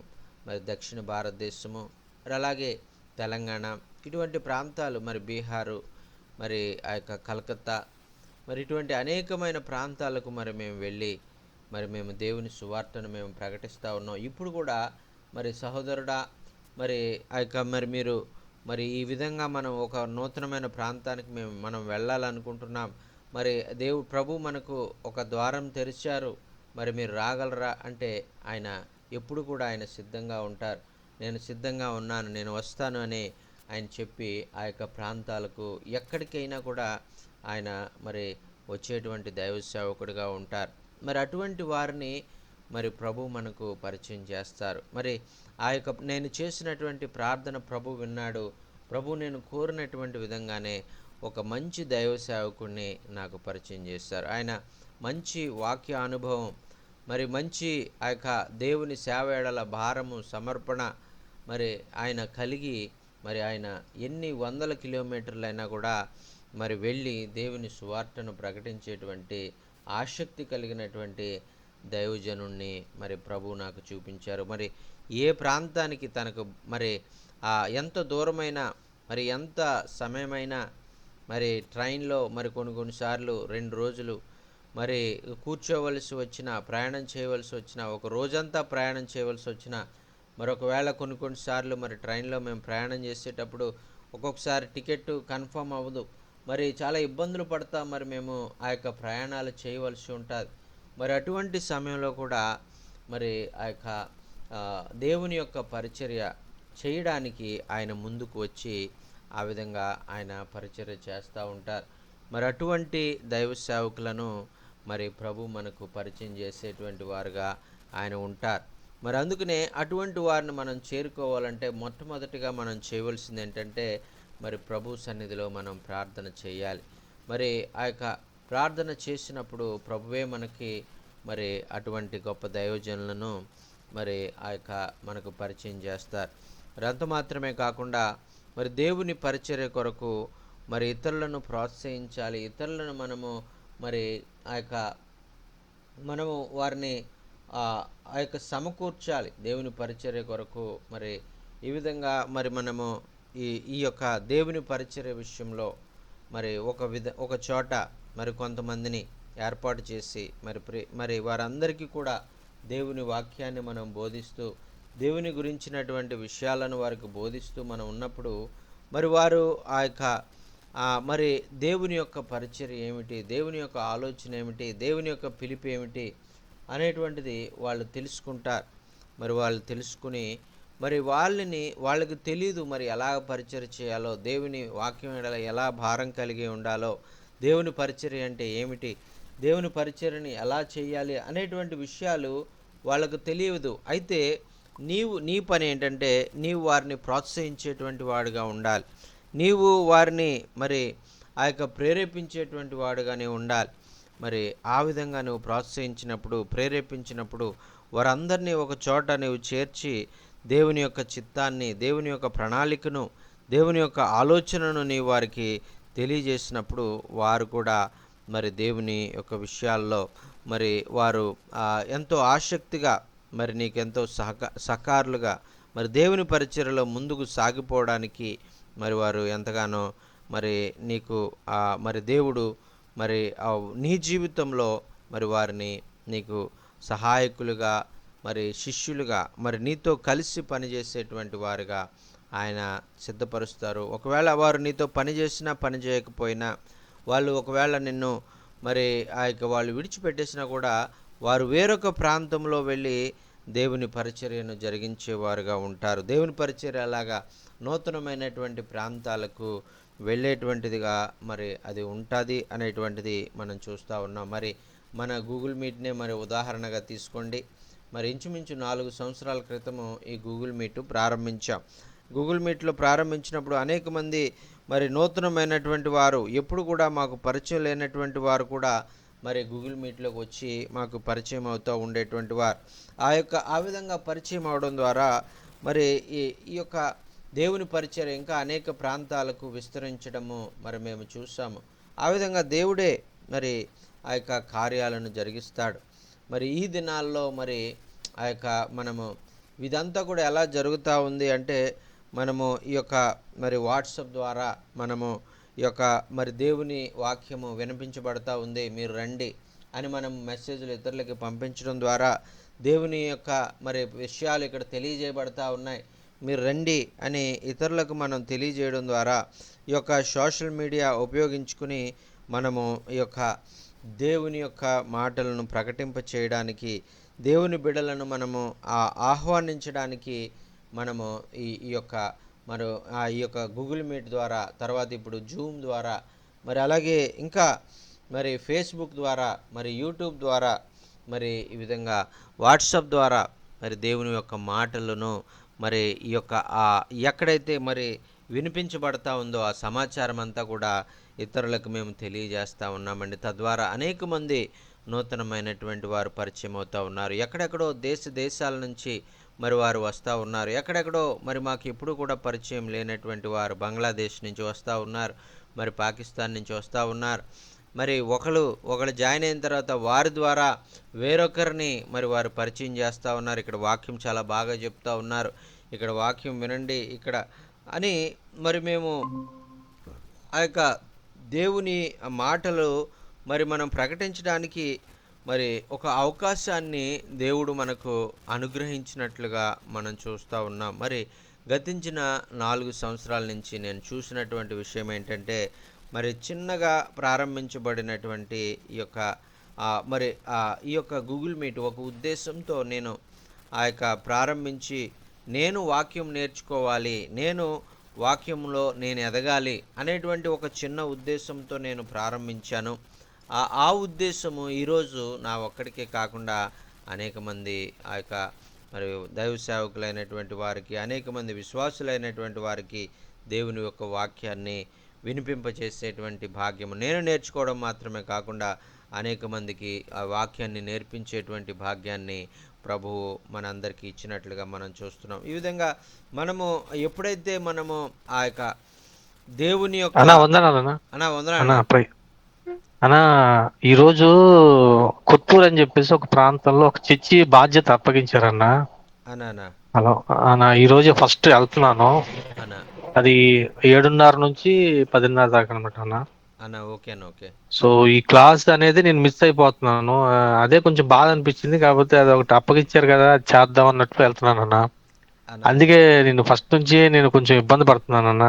మరి దక్షిణ భారతదేశము, మరి అలాగే తెలంగాణ ఇటువంటి ప్రాంతాలు, మరి బీహారు, మరి ఆ యొక్క కలకత్తా, మరి ఇటువంటి అనేకమైన ప్రాంతాలకు మరి మేము వెళ్ళి మరి మేము దేవుని సువార్తను మేము ప్రకటిస్తూ ఉన్నాం. ఇప్పుడు కూడా మరి సహోదరుడా, మరి ఆ యొక్క మరి మీరు మరి ఈ విధంగా మనం ఒక నూతనమైన ప్రాంతానికి మనం వెళ్ళాలనుకుంటున్నాం. మరి ప్రభు మనకు ఒక ద్వారం తెరిచారు, మరి మీరు రాగలరా అంటే ఆయన ఎప్పుడు కూడా ఆయన సిద్ధంగా ఉంటారు. నేను సిద్ధంగా ఉన్నాను, నేను వస్తాను అని ఆయన చెప్పి ఆ యొక్క ప్రాంతాలకు ఎక్కడికైనా కూడా ఆయన మరి వచ్చేటువంటి దైవ సేవకుడిగా ఉంటారు. మరి అటువంటి వారిని మరి ప్రభు మనకు పరిచయం చేస్తారు. మరి ఆ యొక్క నేను చేసినటువంటి ప్రార్థన ప్రభు విన్నాడు. ప్రభు నేను కోరినటువంటి విధంగానే ఒక మంచి దైవ సేవకుడిని నాకు పరిచయం చేస్తారు. ఆయన మంచి వాక్య అనుభవం, మరి మంచి ఆ యొక్క దేవుని సేవ ఎడల భారము, సమర్పణ మరి ఆయన కలిగి, మరి ఆయన ఎన్ని వందల కిలోమీటర్లైనా కూడా మరి వెళ్ళి దేవుని సువార్తను ప్రకటించేటువంటి ఆసక్తి కలిగినటువంటి దైవజనుణ్ణి మరి ప్రభు నాకు చూపించారు. మరి ఏ ప్రాంతానికి తనకు మరి ఎంత దూరమైన, మరి ఎంత సమయమైనా, మరి ట్రైన్లో మరి కొన్నిసార్లు 2 రోజులు మరి కూర్చోవలసి వచ్చిన, ప్రయాణం చేయవలసి వచ్చిన, ఒక రోజంతా ప్రయాణం చేయవలసి వచ్చిన, మరొకవేళ కొన్నిసార్లు మరి ట్రైన్లో మేము ప్రయాణం చేసేటప్పుడు ఒక్కొక్కసారి టికెట్ కన్ఫర్మ్ అవ్వదు. మరి చాలా ఇబ్బందులు పడతా మరి మేము ఆ యొక్క ప్రయాణాలు చేయవలసి ఉంటుంది. మరి అటువంటి సమయంలో కూడా మరి ఆ యొక్క దేవుని యొక్క పరిచర్య చేయడానికి ఆయన ముందుకు వచ్చి ఆ విధంగా ఆయన పరిచర్య చేస్తూ ఉంటారు. మరి అటువంటి దైవ సేవకులను మరి ప్రభు మనకు పరిచయం చేసేటువంటి వారుగా ఆయన ఉంటారు. మరి అందుకనే అటువంటి వారిని మనం చేరుకోవాలంటే మొట్టమొదటిగా మనం చేయవలసింది ఏంటంటే మరి ప్రభు సన్నిధిలో మనం ప్రార్థన చేయాలి. మరి ఆ యొక్క ప్రార్థన చేసినప్పుడు ప్రభువే మనకి మరి అటువంటి గొప్ప దైవజనులను మరి ఆ యొక్క మనకు పరిచయం చేస్తారు. మరి అంత మాత్రమే కాకుండా మరి దేవుని పరిచర్య కొరకు మరి ఇతరులను ప్రోత్సహించాలి. ఇతరులను మరి మనము వారిని ఆ యొక్క సమకూర్చాలి దేవుని పరిచర్య కొరకు. మరి ఈ విధంగా మరి మనము ఈ యొక్క దేవుని పరిచర్య విషయంలో మరి ఒక చోట మరి కొంతమందిని ఏర్పాటు చేసి మరి వారందరికీ కూడా దేవుని వాక్యాన్ని మనం బోధిస్తూ, దేవుని గురించినటువంటి విషయాలను వారికి బోధిస్తూ మనం ఉన్నప్పుడు మరి వారు ఆ యొక్క మరి దేవుని యొక్క పరిచర్య ఏమిటి, దేవుని యొక్క ఆలోచన ఏమిటి, దేవుని యొక్క పిలుపు ఏమిటి అనేటువంటిది వాళ్ళు తెలుసుకుంటారు. మరి వాళ్ళు తెలుసుకుని మరి వాళ్ళకి తెలియదు మరి ఎలా పరిచర్య చేయాలో, దేవుని వాక్యం ఎలా భారం కలిగి ఉండాలో, దేవుని పరిచర్య అంటే ఏమిటి, దేవుని పరిచర్యని ఎలా చేయాలి అనేటువంటి విషయాలు వాళ్ళకు తెలియదు. అయితే నీ పని ఏంటంటే నీవు వారిని ప్రోత్సహించేటువంటి వాడుగా ఉండాలి. నీవు వారిని మరి ఆ యొక్క ప్రేరేపించేటువంటి వాడుగానే ఉండాలి. మరి ఆ విధంగా నువ్వు ప్రోత్సహించినప్పుడు, ప్రేరేపించినప్పుడు వారందరినీ ఒక చోట నువ్వు చేర్చి దేవుని యొక్క చిత్తాన్ని, దేవుని యొక్క ప్రణాళికను, దేవుని యొక్క ఆలోచనను నీవు వారికి తెలియజేసినప్పుడు వారు కూడా మరి దేవుని యొక్క విషయాల్లో మరి వారు ఎంతో ఆసక్తిగా మరి నీకెంతో సహకారులుగా మరి దేవుని పరిచర్యలో ముందుకు సాగిపోవడానికి మరి వారు ఎంతగానో మరి నీకు మరి దేవుడు మరి నీ జీవితంలో మరి వారిని నీకు సహాయకులుగా, మరి శిష్యులుగా, మరి నీతో కలిసి పనిచేసేటువంటి వారుగా ఆయన సిద్ధపరుస్తారు. ఒకవేళ వారు నీతో పని చేసినా పని చేయకపోయినా, వాళ్ళు ఒకవేళ నిన్ను మరి వాళ్ళు విడిచిపెట్టేసినా కూడా వారు వేరొక ప్రాంతంలో వెళ్ళి దేవుని పరిచర్యను జరిగించేవారుగా ఉంటారు. దేవుని పరిచర్య అలాగా నూతనమైనటువంటి ప్రాంతాలకు వెళ్ళేటువంటిదిగా మరి అది ఉంటుంది అనేటువంటిది మనం చూస్తూ ఉన్నాం. మరి మన గూగుల్ మీట్నే మరి ఉదాహరణగా తీసుకోండి. మరి ఇంచుమించు 4 సంవత్సరాల క్రితము ఈ గూగుల్ మీట్ ప్రారంభించాం. గూగుల్ మీట్లో ప్రారంభించినప్పుడు అనేక మంది మరి నూతనమైనటువంటి వారు, ఎప్పుడు కూడా మాకు పరిచయం లేనటువంటి వారు కూడా మరి గూగుల్ మీట్లోకి వచ్చి మాకు పరిచయం అవుతూ ఉండేటువంటి వారు. ఆ విధంగా పరిచయం అవడం ద్వారా మరి ఈ యొక్క దేవుని పరిచయం ఇంకా అనేక ప్రాంతాలకు విస్తరించడము మరి మేము చూసాము. ఆ విధంగా దేవుడే మరి ఆ యొక్క కార్యాలను జరిగిస్తాడు. మరి ఈ దినాల్లో మరి ఆ యొక్క మనము ఇదంతా కూడా ఎలా జరుగుతూ ఉంది అంటే మనము ఈ యొక్క మరి వాట్సాప్ ద్వారా మనము ఈ యొక్క మరి దేవుని వాక్యము వినిపించబడతా ఉంది, మీరు రండి అని మనం మెసేజ్లు ఇతరులకి పంపించడం ద్వారా దేవుని యొక్క మరి విషయాలు ఇక్కడ తెలియజేయబడతా ఉన్నాయి. మీరు రండి అని ఇతరులకు మనం తెలియజేయడం ద్వారా ఈ యొక్క సోషల్ మీడియా ఉపయోగించుకుని మనము ఈ యొక్క దేవుని యొక్క మాటలను ప్రకటింప చేయడానికి, దేవుని బిడ్డలను మనము ఆహ్వానించడానికి మనము ఈ యొక్క మరి ఈ యొక్క గూగుల్ మీట్ ద్వారా, తర్వాత ఇప్పుడు జూమ్ ద్వారా, మరి అలాగే ఇంకా మరి ఫేస్బుక్ ద్వారా, మరి యూట్యూబ్ ద్వారా, మరి ఈ విధంగా వాట్సాప్ ద్వారా మరి దేవుని యొక్క మాటలను మరి ఈ యొక్క ఎక్కడైతే మరి వినిపించబడతా ఉందో ఆ సమాచారం అంతా కూడా ఇతరులకు మేము తెలియజేస్తూ ఉన్నామండి. తద్వారా అనేక మంది నూతనమైనటువంటి వారు పరిచయం అవుతూ ఉన్నారు. ఎక్కడెక్కడో దేశాల నుంచి మరి వారు వస్తూ ఉన్నారు. ఎక్కడెక్కడో మరి మాకు ఎప్పుడు కూడా పరిచయం లేనటువంటి వారు బంగ్లాదేశ్ నుంచి వస్తూ ఉన్నారు, మరి పాకిస్తాన్ నుంచి వస్తూ ఉన్నారు. మరి ఒకళ్ళు జాయిన్ అయిన తర్వాత వారి ద్వారా వేరొకరిని మరి వారు పరిచయం చేస్తూ ఉన్నారు. ఇక్కడ వాక్యం చాలా బాగా చెప్తూ ఉన్నారు, ఇక్కడ వాక్యం వినండి ఇక్కడ అని మరి మేము ఆ యొక్క దేవుని మాటలు మరి మనం ప్రకటించడానికి మరి ఒక అవకాశాన్ని దేవుడు మనకు అనుగ్రహించినట్లుగా మనం చూస్తూ ఉన్నాం. మరి గతించిన 4 సంవత్సరాల నుంచి నేను చూసినటువంటి విషయం ఏంటంటే, మరి చిన్నగా ప్రారంభించబడినటువంటి ఈ యొక్క మరి ఈ యొక్క గూగుల్ మీట్ ఒక ఉద్దేశంతో నేను ఆ యొక్క ప్రారంభించి, నేను వాక్యం నేర్చుకోవాలి, నేను వాక్యంలో నేను ఎదగాలి అనేటువంటి ఒక చిన్న ఉద్దేశంతో నేను ప్రారంభించాను. ఆ ఉద్దేశము ఈరోజు నా ఒక్కడికే కాకుండా అనేక మంది ఆ యొక్క మరి దైవ సేవకులైనటువంటి వారికి, అనేక మంది విశ్వాసులైనటువంటి వారికి దేవుని యొక్క వాక్యాన్ని వినిపింపచేసేటువంటి భాగ్యము నేను నేర్చుకోవడం మాత్రమే కాకుండా అనేక మందికి ఆ వాక్యాన్ని నేర్పించేటువంటి భాగ్యాన్ని ప్రభువు మనందరికీ ఇచ్చినట్లుగా మనం చూస్తున్నాం. ఈ విధంగా మనము ఎప్పుడైతే మనము ఆ యొక్క దేవుని యొక్క అన్నా ఈరోజు కొత్తూరు అని చెప్పేసి ఒక ప్రాంతంలో ఒక చర్చి బాధ్యత అప్పగించారన్నా. హలో అన్నా, ఈరోజు ఫస్ట్ వెళ్తున్నాను. అది 7:30 నుంచి 10:30 దాకా అనమాట అన్న. ఓకే. సో ఈ క్లాస్ అనేది నేను మిస్ అయిపోతున్నాను. అదే కొంచెం బాధ అనిపించింది. కాకపోతే అది ఒకటి అప్పగించారు కదా, చేద్దాం అన్నట్లు వెళ్తున్నాను అన్న. అందుకే నేను ఫస్ట్ నుంచి నేను కొంచెం ఇబ్బంది పడుతున్నాను అన్న.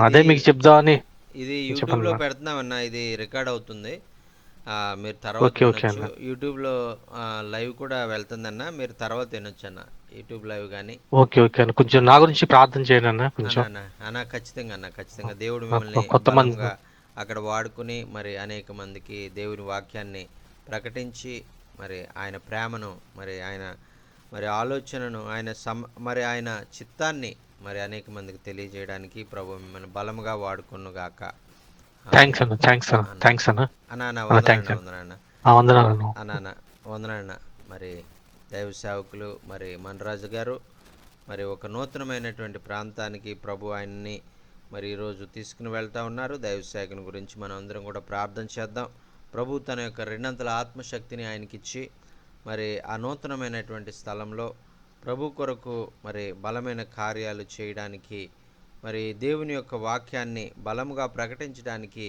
అదే మీకు చెప్దామని. ఇది యూట్యూబ్లో పెడుతున్నామన్నా, ఇది రికార్డ్ అవుతుంది. మీరు తర్వాత యూట్యూబ్లో లైవ్ కూడా వెళ్తుందన్న, మీరు తర్వాత వినొచ్చు అన్న యూట్యూబ్ లైవ్ కానీ. ఓకే అన్న, కొంచెం నా గురించి ప్రార్థన చేయండి అన్న. కొంచెం అన్న ఖచ్చితంగా దేవుడు మిమ్మల్ని అక్కడ వాడుకుని మరి అనేక మందికి దేవుని వాక్యాన్ని ప్రకటించి మరి ఆయన ప్రేమను, మరి ఆయన మరి ఆలోచనను, మరి ఆయన చిత్తాన్ని మరి అనేక మందికి తెలియజేయడానికి ప్రభు మిమ్మల్ని బలముగా వాడుకునుగాక. వందనాన్న. మరి దైవ సేవకులు మరి మనరాజు గారు మరి ఒక నూతనమైనటువంటి ప్రాంతానికి ప్రభు ఆయన్ని మరి ఈరోజు తీసుకుని వెళ్తూ ఉన్నారు. దైవ సేవకుని గురించి మనం అందరం కూడా ప్రార్థన చేద్దాం. ప్రభు తన యొక్క 2 అంతల ఆత్మశక్తిని ఆయనకిచ్చి మరి ఆ నూతనమైనటువంటి స్థలంలో ప్రభు కొరకు మరి బలమైన కార్యాలు చేయడానికి, మరి దేవుని యొక్క వాక్యాన్ని బలముగా ప్రకటించడానికి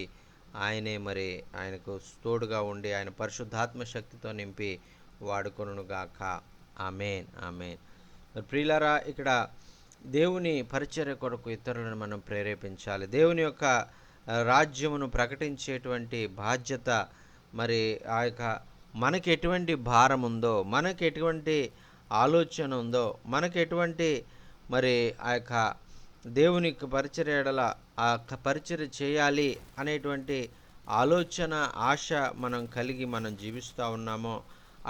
ఆయనే మరి ఆయనకు తోడుగా ఉండి ఆయన పరిశుద్ధాత్మ శక్తితో నింపి వాడుకొనుగాక. ఆమేన్. మరి ప్రియులారా, ఇక్కడ దేవుని పరిచర్య కొరకు ఇతరులను మనం ప్రేరేపించాలి. దేవుని యొక్క రాజ్యమును ప్రకటించేటువంటి బాధ్యత మరి ఆ యొక్క మనకి ఎటువంటి భారం ఉందో, మనకి ఎటువంటి ఆలోచన ఉందో, మనకి ఎటువంటి మరి ఆ యొక్క దేవుని పరిచర్యల ఆ పరిచర్య చేయాలి అనేటువంటి ఆలోచన, ఆశ మనం కలిగి మనం జీవిస్తూ ఉన్నామో,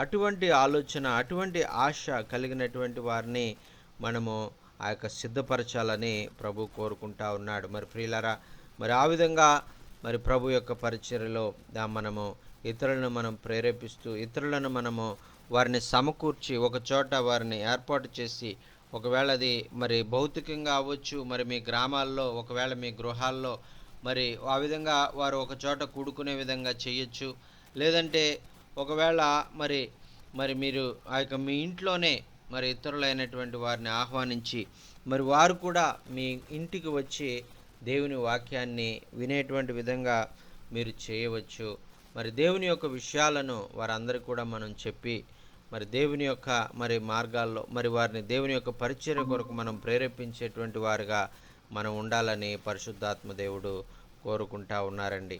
అటువంటి ఆలోచన, అటువంటి ఆశ కలిగినటువంటి వారిని మనము ఆ యొక్క సిద్ధపరచాలని ప్రభు కోరుకుంటా ఉన్నాడు. మరి ప్రియులారా, మరి ఆ విధంగా మరి ప్రభు యొక్క పరిచర్యలో మనము ఇతరులను మనం ప్రేరేపిస్తూ, ఇతరులను మనము వారిని సమకూర్చి ఒక చోట వారిని ఏర్పాటు చేసి, ఒకవేళ అది మరి భౌతికంగా అవ్వచ్చు, మరి మీ గ్రామాల్లో, ఒకవేళ మీ గృహాల్లో మరి ఆ విధంగా వారు ఒక చోట కూడుకునే విధంగా చేయొచ్చు. లేదంటే ఒకవేళ మరి మీరు ఆ యొక్క మీ ఇంట్లోనే మరి ఇతరులైనటువంటి వారిని ఆహ్వానించి మరి వారు కూడా మీ ఇంటికి వచ్చి దేవుని వాక్యాన్ని వినేటువంటి విధంగా మీరు చేయవచ్చు. మరి దేవుని యొక్క విషయాలను వారందరికీ కూడా మనం చెప్పి మరి దేవుని యొక్క మరి మార్గాల్లో మరి వారిని దేవుని యొక్క పరిచర్య కొరకు మనం ప్రేరేపించేటువంటి వారుగా మనం ఉండాలని పరిశుద్ధాత్మ దేవుడు కోరుకుంటా ఉన్నారండి.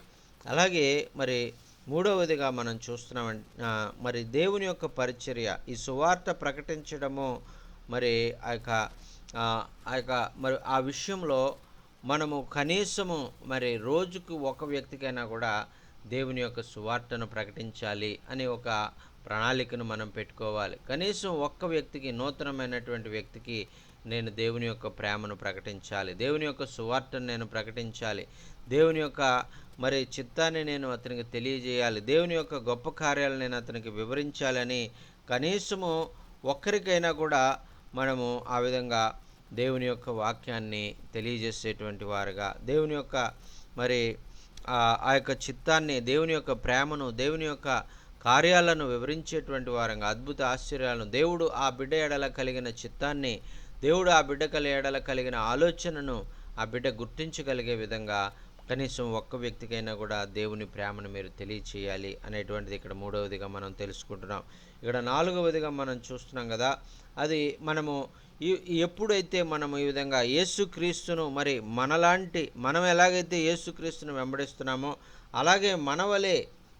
అలాగే మరి మూడవదిగా మనం చూస్తున్నాం, మరి దేవుని యొక్క పరిచర్య, ఈ సువార్త ప్రకటించడము, మరి ఆ యొక్క మరి ఆ విషయంలో మనము కనీసము మరి రోజుకు ఒక వ్యక్తికైనా కూడా దేవుని యొక్క సువార్తను ప్రకటించాలి అనే ఒక ప్రణాళికను మనం పెట్టుకోవాలి. కనీసం ఒక్క వ్యక్తికి, నూతనమైనటువంటి వ్యక్తికి నేను దేవుని యొక్క ప్రేమను ప్రకటించాలి, దేవుని యొక్క సువార్తను నేను ప్రకటించాలి, దేవుని యొక్క మరి చిత్తాన్ని నేను అతనికి తెలియజేయాలి, దేవుని యొక్క గొప్ప కార్యాలను నేను అతనికి వివరించాలని కనీసము ఒక్కరికైనా కూడా మనము ఆ విధంగా దేవుని యొక్క వాక్యాన్ని తెలియజేసేటువంటి వారుగా, దేవుని యొక్క మరి ఆ యొక్క చిత్తాన్ని, దేవుని యొక్క ప్రేమను, దేవుని యొక్క కార్యాలను వివరించేటువంటి వారంగా, అద్భుత ఆశ్చర్యాలను, దేవుడు ఆ బిడ్డ ఎడల కలిగిన చిత్తాన్ని, దేవుడు ఆ బిడ్డ ఎడల కలిగిన ఆలోచనను ఆ బిడ్డ గుర్తించగలిగే విధంగా కనీసం ఒక్క వ్యక్తికైనా కూడా దేవుని ప్రేమను మీరు తెలియచేయాలి అనేటువంటిది ఇక్కడ మూడవదిగా మనం తెలుసుకుంటున్నాం. ఇక్కడ నాలుగవదిగా మనం చూస్తున్నాం కదా, అది మనము ఎప్పుడైతే మనము ఈ విధంగా యేసుక్రీస్తును మరి మనం ఎలాగైతే యేసుక్రీస్తును వెంబడిస్తున్నామో అలాగే మనవలే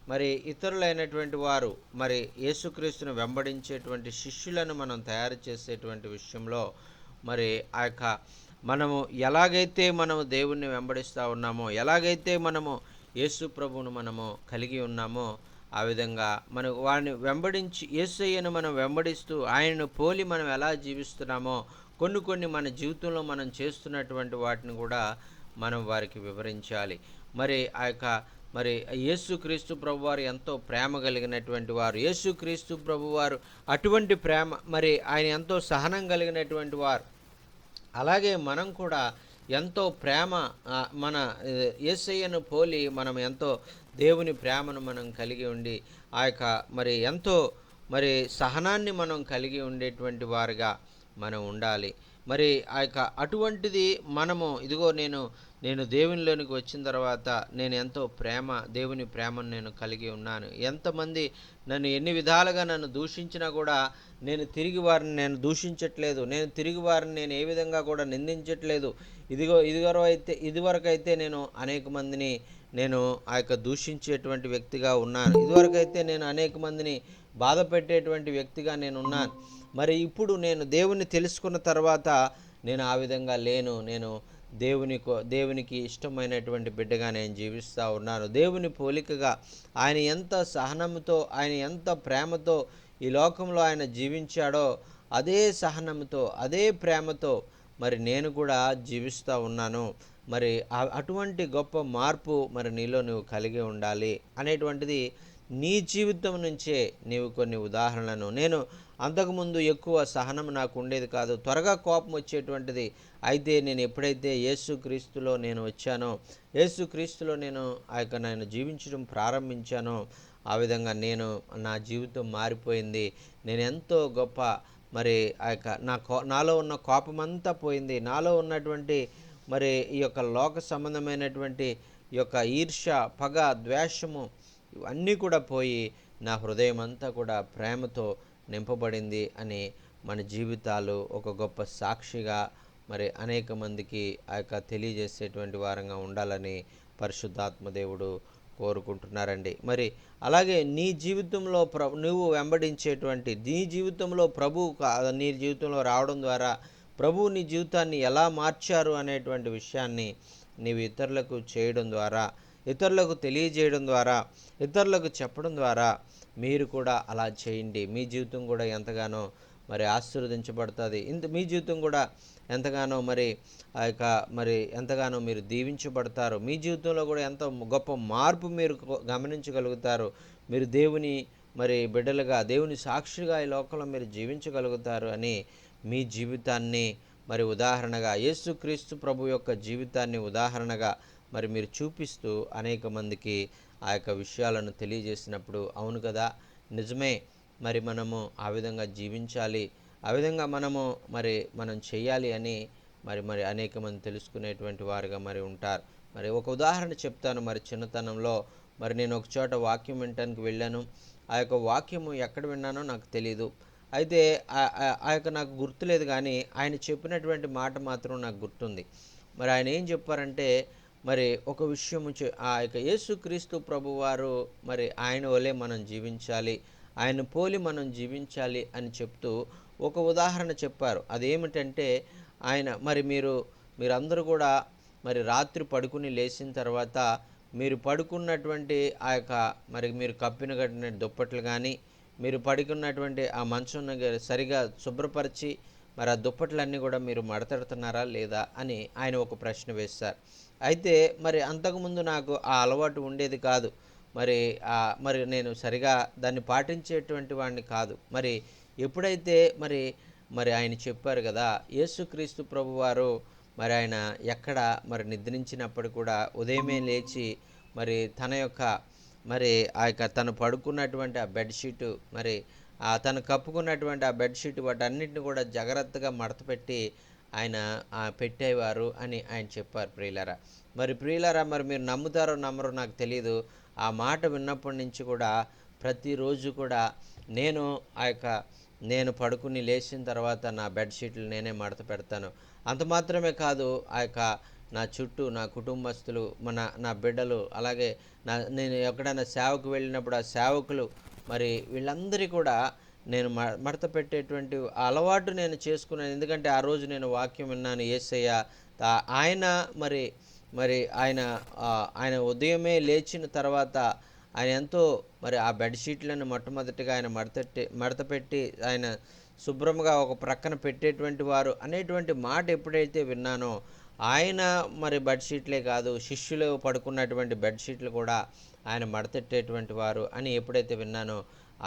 మరి ఇతరులైనటువంటి వారు మరి యేసుక్రీస్తును వెంబడించేటువంటి శిష్యులను మనం తయారు చేసేటువంటి విషయంలో మరి ఆ యొక్క మనము ఎలాగైతే మనము దేవుణ్ణి వెంబడిస్తూ ఉన్నామో, ఎలాగైతే మనము యేసు ప్రభువును మనము కలిగి ఉన్నామో ఆ విధంగా మనం వాడిని వెంబడించి, యేసయ్యను మనం వెంబడిస్తూ ఆయనను పోలి మనం ఎలా జీవిస్తున్నామో కొన్ని మన జీవితంలో మనం చేస్తున్నటువంటి వాటిని కూడా మనం వారికి వివరించాలి. మరి ఆ యొక్క మరి యేసుక్రీస్తు ప్రభువారు ఎంతో ప్రేమ కలిగినటువంటి వారు, యేసుక్రీస్తు ప్రభువారు అటువంటి ప్రేమ, మరి ఆయన ఎంతో సహనం కలిగినటువంటి వారు. అలాగే మనం కూడా ఎంతో ప్రేమ, మన యేసయ్యను పోలి మనం ఎంతో దేవుని ప్రేమను మనం కలిగి ఉండి ఆ యొక్క మరి ఎంతో మరి సహనాన్ని మనం కలిగి ఉండేటువంటి వారుగా మనం ఉండాలి. మరి ఆ యొక్క అటువంటిది మనము ఇదిగో నేను దేవునిలోనికి వచ్చిన తర్వాత నేను ఎంతో దేవుని ప్రేమను నేను కలిగి ఉన్నాను. ఎంతమంది నన్ను ఎన్ని విధాలుగా నన్ను దూషించినా కూడా నేను తిరిగి వారిని నేను దూషించట్లేదు, నేను తిరిగి వారిని నేను ఏ విధంగా కూడా నిందించట్లేదు. ఇదివరకైతే నేను అనేక మందిని నేను ఆ యొక్క దూషించేటువంటి వ్యక్తిగా ఉన్నాను, ఇదివరకైతే నేను అనేక మందిని బాధ పెట్టేటువంటి వ్యక్తిగా నేను ఉన్నాను. మరి ఇప్పుడు నేను దేవుని తెలుసుకున్న తర్వాత నేను ఆ విధంగా లేను. నేను దేవునికి ఇష్టమైనటువంటి బిడ్డగా నేను జీవిస్తూ ఉన్నాను. దేవుని పోలికగా ఆయన ఎంత సహనంతో, ఆయన ఎంత ప్రేమతో ఈ లోకంలో ఆయన జీవించాడో అదే సహనంతో, అదే ప్రేమతో మరి నేను కూడా జీవిస్తూ ఉన్నాను. మరి అటువంటి గొప్ప మార్పు మరి నీలో నువ్వు కలిగి ఉండాలి అనేటువంటిది నీ జీవితం నుంచే నీవు కొన్ని ఉదాహరణలను, నేను అంతకుముందు ఎక్కువ సహనం నాకు ఉండేది కాదు, త్వరగా కోపం వచ్చేటువంటిది. అయితే నేను ఎప్పుడైతే యేసుక్రీస్తులో నేను వచ్చానో, యేసుక్రీస్తులో నేను జీవించడం ప్రారంభించానో ఆ విధంగా నా జీవితం మారిపోయింది. నేను ఎంతో గొప్ప మరి ఆ యొక్క నాలో ఉన్న కోపమంతా పోయింది. నాలో ఉన్నటువంటి మరి ఈ యొక్క లోక సంబంధమైనటువంటి ఈ యొక్క ఈర్ష్య, పగ, ద్వేషము ఇవన్నీ కూడా పోయి నా హృదయం అంతా కూడా ప్రేమతో నింపబడింది అని మన జీవితాలు ఒక గొప్ప సాక్షిగా మరి అనేక మందికి ఆ యొక్క తెలియజేసేటువంటి వారంగా ఉండాలని పరిశుద్ధాత్మ దేవుడు కోరుకుంటున్నారండి. మరి అలాగే నీ జీవితంలో నువ్వు వెంబడించేటువంటి నీ జీవితంలో ప్రభువు నీ జీవితంలో రావడం ద్వారా ప్రభువు నీ జీవితాన్ని ఎలా మార్చారు అనేటువంటి విషయాన్ని నీవు ఇతరులకు చేయడం ద్వారా, ఇతరులకు తెలియజేయడం ద్వారా, ఇతరులకు చెప్పడం ద్వారా మీరు కూడా అలా చేయండి. మీ జీవితం కూడా ఎంతగానో మరి ఆశీర్వదించబడుతుంది. మీ జీవితం కూడా ఎంతగానో మరి ఆ యొక్క మరి ఎంతగానో మీరు దీవించబడతారు. మీ జీవితంలో కూడా ఎంతో గొప్ప మార్పు మీరు గమనించగలుగుతారు. మీరు దేవుని మరి బిడ్డలుగా, దేవుని సాక్షిగా ఈ లోకంలో మీరు జీవించగలుగుతారు అని మీ జీవితాన్ని మరి ఉదాహరణగా, యేసుక్రీస్తు ప్రభు యొక్క జీవితాన్ని ఉదాహరణగా మరి మీరు చూపిస్తూ అనేక మందికి ఆ యొక్క విషయాలను తెలియజేసినప్పుడు అవును కదా, నిజమే, మరి మనము ఆ విధంగా జీవించాలి, ఆ విధంగా మనం చేయాలి అని మరి అనేక మంది తెలుసుకునేటువంటి వారుగా మరి ఉంటారు. మరి ఒక ఉదాహరణ చెప్తాను. మరి చిన్నతనంలో మరి నేను ఒక చోట వాక్యం వినటానికి వెళ్ళాను. ఆ యొక్క వాక్యము ఎక్కడ విన్నానో నాకు తెలీదు. అయితే ఆ యొక్క నాకు గుర్తులేదు, కానీ ఆయన చెప్పినటువంటి మాట మాత్రం నాకు గుర్తుంది. మరి ఆయన ఏం చెప్పారంటే, మరి ఒక విషయము ఆ యొక్క యేసుక్రీస్తు ప్రభువారు మరి ఆయన వలె మనం జీవించాలి, ఆయన పోలి మనం జీవించాలి అని చెప్తూ ఒక ఉదాహరణ చెప్పారు. అదేమిటంటే, ఆయన మరి మీరందరూ కూడా మరి రాత్రి పడుకుని లేచిన తర్వాత మీరు పడుకున్నటువంటి ఆ యొక్క మరి మీరు కప్పిన కట్టిన దుప్పట్లు కానీ, మీరు పడుకున్నటువంటి ఆ మంచం సరిగా శుభ్రపరిచి మరి ఆ దుప్పట్లన్నీ కూడా మీరు మడతెడుతున్నారా లేదా అని ఆయన ఒక ప్రశ్న వేశారు. అయితే మరి అంతకుముందు నాకు ఆ అలవాటు ఉండేది కాదు. మరి నేను సరిగా దాన్ని పాటించేటువంటి వాడిని కాదు. మరి ఎప్పుడైతే మరి ఆయన చెప్పారు కదా, యేసుక్రీస్తు ప్రభువారు మరి ఆయన ఎక్కడ మరి నిద్రించినప్పుడు కూడా ఉదయమే లేచి మరి తన యొక్క మరి ఆ యొక్క తను పడుకున్నటువంటి ఆ బెడ్షీటు మరి తను కప్పుకున్నటువంటి ఆ బెడ్షీట్ వాటన్నిటిని కూడా జాగ్రత్తగా మడతపెట్టి ఆయన పెట్టేవారు అని ఆయన చెప్పారు. ప్రియులారా, మరి మీరు నమ్ముతారో నమ్మరో నాకు తెలియదు. ఆ మాట విన్నప్పటి నుంచి కూడా ప్రతిరోజు కూడా నేను పడుకుని లేచిన తర్వాత నా బెడ్షీట్లు నేనే మడత పెడతాను. అంత మాత్రమే కాదు, నా చుట్టూ నా కుటుంబస్తులు, నా బిడ్డలు, అలాగే నేను ఎక్కడైనా సేవకు వెళ్ళినప్పుడు ఆ సేవకులు మరి వీళ్ళందరి కూడా నేను మడత పెట్టేటువంటి అలవాటు నేను చేసుకున్నాను. ఎందుకంటే ఆ రోజు నేను వాక్యం విన్నాను. యేసయ్య ఆయన మరి ఆయన ఉదయమే లేచిన తర్వాత ఆయన ఎంతో మరి ఆ బెడ్షీట్లను మొట్టమొదటిగా ఆయన మడతపెట్టి ఆయన శుభ్రంగా ఒక ప్రక్కన పెట్టేటువంటి వారు అనేటువంటి మాట ఎప్పుడైతే విన్నానో, ఆయన మరి బెడ్షీట్లే కాదు, శిష్యులు పడుకున్నటువంటి బెడ్షీట్లు కూడా ఆయన మడతెట్టేటువంటి వారు అని ఎప్పుడైతే విన్నానో,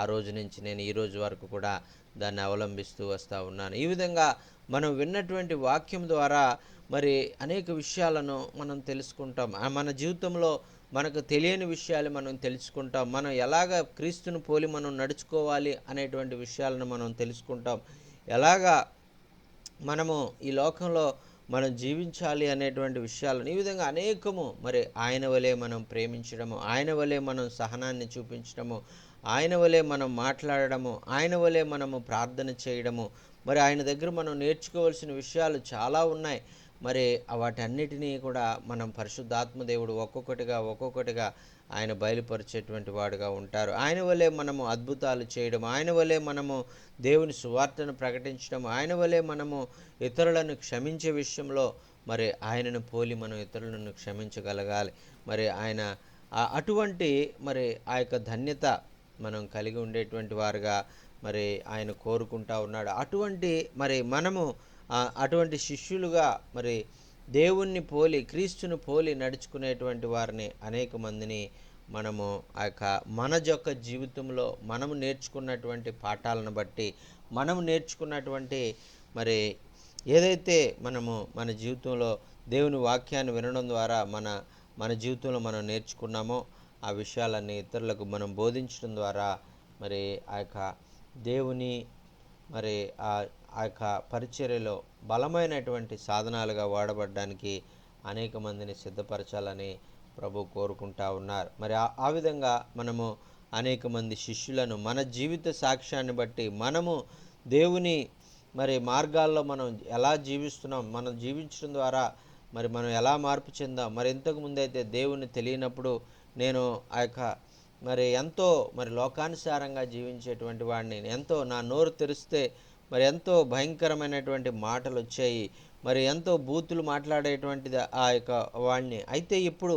ఆ రోజు నుంచి నేను ఈ రోజు వరకు కూడా దాన్ని అవలంబిస్తూ వస్తూ ఉన్నాను. ఈ విధంగా మనం విన్నటువంటి వాక్యం ద్వారా మరి అనేక విషయాలను మనం తెలుసుకుంటాం. మన జీవితంలో మనకు తెలియని విషయాలు మనం తెలుసుకుంటాం. మనం ఎలాగ క్రీస్తును పోలి మనం నడుచుకోవాలి అనేటువంటి విషయాలను మనం తెలుసుకుంటాం. ఎలాగా మనము ఈ లోకంలో మనం జీవించాలి అనేటువంటి విషయాలను, ఈ విధంగా అనేకము మరి ఆయన వలె మనం ప్రేమించడము, ఆయన వలె మనం సహనాన్ని చూపించడము, ఆయన వలె మనం మాట్లాడడము, ఆయన వలె మనము ప్రార్థన చేయడము, మరి ఆయన దగ్గర మనం నేర్చుకోవాల్సిన విషయాలు చాలా ఉన్నాయి. మరి వాటన్నిటినీ కూడా మనం పరిశుద్ధాత్మ దేవుడు ఒక్కొక్కటిగా ఆయన బయలుపరిచేటువంటి వాడుగా ఉంటారు. ఆయన వలె మనము అద్భుతాలు చేయడం, ఆయన వలె మనము దేవుని సువార్తను ప్రకటించడం, ఆయన వలె మనము ఇతరులను క్షమించే విషయంలో మరి ఆయనను పోలి మనం ఇతరులను క్షమించగలగాలి. మరి ఆయన అటువంటి మరి ఆ యొక్క ధన్యత మనం కలిగి ఉండేటువంటి వారుగా మరి ఆయన కోరుకుంటా ఉన్నాడు. మనము అటువంటి శిష్యులుగా మరి దేవుణ్ణి పోలి, క్రీస్తును పోలి నడుచుకునేటువంటి వారిని అనేక మందిని మనము మన యొక్క జీవితంలో మనము నేర్చుకున్నటువంటి పాఠాలను బట్టి, మనము నేర్చుకున్నటువంటి మరి ఏదైతే మనము మన జీవితంలో దేవుని వాక్యాన్ని వినడం ద్వారా మన జీవితంలో మనం నేర్చుకున్నామో ఆ విషయాలన్నీ ఇతరులకు మనం బోధించడం ద్వారా మరి దేవుని మరి ఆ యొక్క పరిచర్యలో బలమైనటువంటి సాధనాలుగా వాడబడడానికి అనేక మందిని సిద్ధపరచాలని ప్రభు కోరుకుంటా ఉన్నారు. మరి ఆ విధంగా మనము అనేక మంది శిష్యులను మన జీవిత సాక్ష్యాన్ని బట్టి మనము దేవుని మరి మార్గాల్లో మనం ఎలా జీవిస్తున్నాం, మనం జీవించడం ద్వారా మరి మనం ఎలా మార్పు చెందాం. మరి ఇంతకు ముందైతే దేవుని తెలియనప్పుడు నేను మరి ఎంతో మరి లోకానుసారంగా జీవించేటువంటి వాడిని, ఎంతో నా నోరు తెరిస్తే మరి ఎంతో భయంకరమైనటువంటి మాటలు వచ్చాయి, మరి ఎంతో బూతులు మాట్లాడేటువంటిది ఆ యొక్క వాడిని. అయితే ఇప్పుడు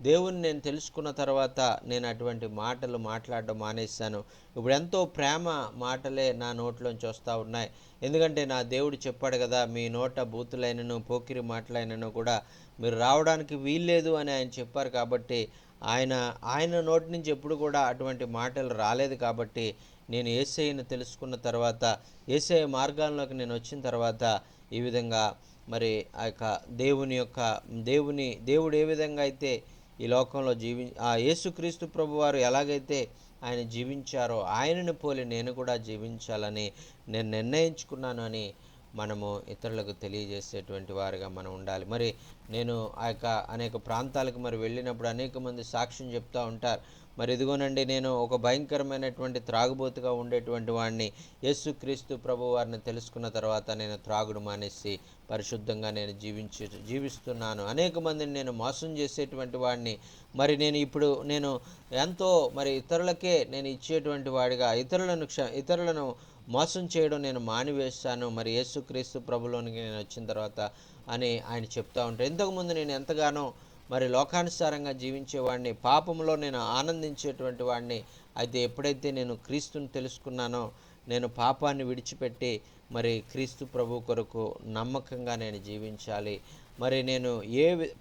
దేవుని నేను తెలుసుకున్న తర్వాత నేను అటువంటి మాటలు మాట్లాడడం మానేశాను. ఇప్పుడు ఎంతో ప్రేమ మాటలే నా నోట్లోంచి వస్తూ ఉన్నాయి. ఎందుకంటే నా దేవుడు చెప్పాడు కదా, మీ నోట బూతులైనను పోకిరి మాటలైనను కూడా మీరు రావడానికి వీల్లేదు అని ఆయన చెప్పారు. కాబట్టి ఆయన నోటి నుంచి ఎప్పుడు కూడా అటువంటి మాటలు రాలేదు. కాబట్టి నేను యేసయ్యను తెలుసుకున్న తర్వాత, యేసయ్య మార్గాల్లోకి నేను వచ్చిన తర్వాత ఈ విధంగా మరి ఆ యొక్క దేవుడు ఏ విధంగా అయితే ఈ లోకంలో ఆ యేసుక్రీస్తు ప్రభువారు ఎలాగైతే ఆయన జీవించారో ఆయనను పోలి నేను కూడా జీవించాలని నేను నిర్ణయించుకున్నాను అని మనము ఇతరులకు తెలియజేసేటువంటి వారుగా మనం ఉండాలి. మరి నేను ఆ యొక్క అనేక ప్రాంతాలకు మరి వెళ్ళినప్పుడు అనేక మంది సాక్ష్యం చెప్తూ ఉంటారు. మరి ఇదిగోనండి, నేను ఒక భయంకరమైనటువంటి త్రాగుబోతుగా ఉండేటువంటి వాడిని యేసుక్రీస్తు ప్రభు వారిని తెలుసుకున్న తర్వాత నేను త్రాగుడు మానేసి పరిశుద్ధంగా నేను జీవిస్తున్నాను. అనేక మందిని నేను మోసం చేసేటువంటి వాడిని. మరి నేను ఇప్పుడు నేను ఎంతో మరి ఇతరులకే నేను ఇచ్చేటువంటి వాడిగా ఇతరులను మోసం చేయడం నేను మానివేశాను మరి యేసుక్రీస్తు ప్రభులోనికి నేను వచ్చిన తర్వాత అని ఆయన చెప్తూ ఉంటారు. ఇంతకుముందు నేను ఎంతగానో మరి లోకానుసారంగా జీవించేవాడిని, పాపంలో నేను ఆనందించేటువంటి వాడిని. అయితే ఎప్పుడైతే నేను క్రీస్తుని తెలుసుకున్నానో, నేను పాపాన్ని విడిచిపెట్టి మరి క్రీస్తు ప్రభు కొరకు నమ్మకంగా నేను జీవించాలి, మరి నేను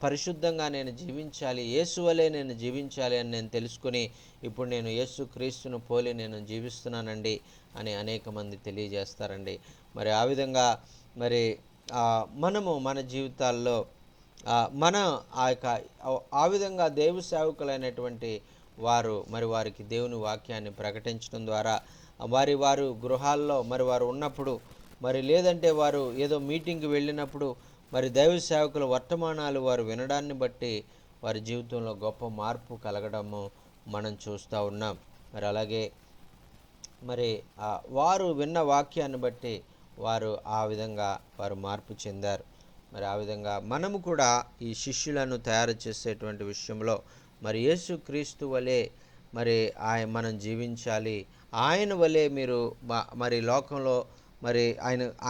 పరిశుద్ధంగా నేను జీవించాలి, యేసు వలె నేను జీవించాలి అని నేను తెలుసుకుని ఇప్పుడు నేను యేసు క్రీస్తును పోలి నేను జీవిస్తున్నానండి అని అనేక మంది తెలియజేస్తారండి. మరి ఆ విధంగా మరి మనము మన జీవితాల్లో మన ఆ విధంగా దేవు సేవకులైనటువంటి వారు మరి వారికి దేవుని వాక్యాన్ని ప్రకటించడం ద్వారా వారు గృహాల్లో మరి వారు ఉన్నప్పుడు, మరి లేదంటే వారు ఏదో మీటింగ్కి వెళ్ళినప్పుడు మరి దైవ సేవకుల వర్తమానాలు వారు వినడాన్ని బట్టి వారి జీవితంలో గొప్ప మార్పు కలగడము మనం చూస్తూ ఉన్నాం. మరి అలాగే మరి వారు విన్న వాక్యాన్ని బట్టి వారు ఆ విధంగా వారు మార్పు చెందారు. మరి ఆ విధంగా మనము కూడా ఈ శిష్యులను తయారు చేసేటువంటి విషయంలో మరి యేసుక్రీస్తు వలె మరి మనం జీవించాలి. ఆయన వలె మీరు మరి లోకంలో మరి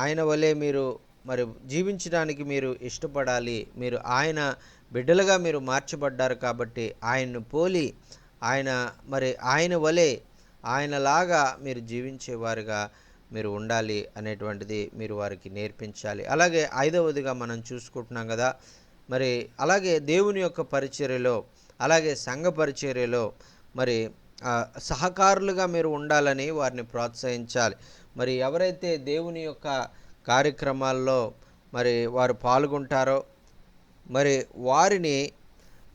ఆయన వలె మీరు మరి జీవించడానికి మీరు ఇష్టపడాలి. మీరు ఆయన బిడ్డలుగా మీరు మార్చబడ్డారు కాబట్టి ఆయన్ను పోలి ఆయన వలె ఆయనలాగా మీరు జీవించేవారుగా మీరు ఉండాలి అనేటువంటిది మీరు వారికి నేర్పించాలి. అలాగే 5వదిగా మనం చూసుకుంటున్నాం కదా, మరి అలాగే దేవుని యొక్క పరిచర్యలో అలాగే సంఘ పరిచర్యలో మరి సహకారులుగా మీరు ఉండాలని వారిని ప్రోత్సహించాలి. మరి ఎవరైతే దేవుని యొక్క కార్యక్రమాల్లో మరి వారు పాల్గొంటారో మరి వారిని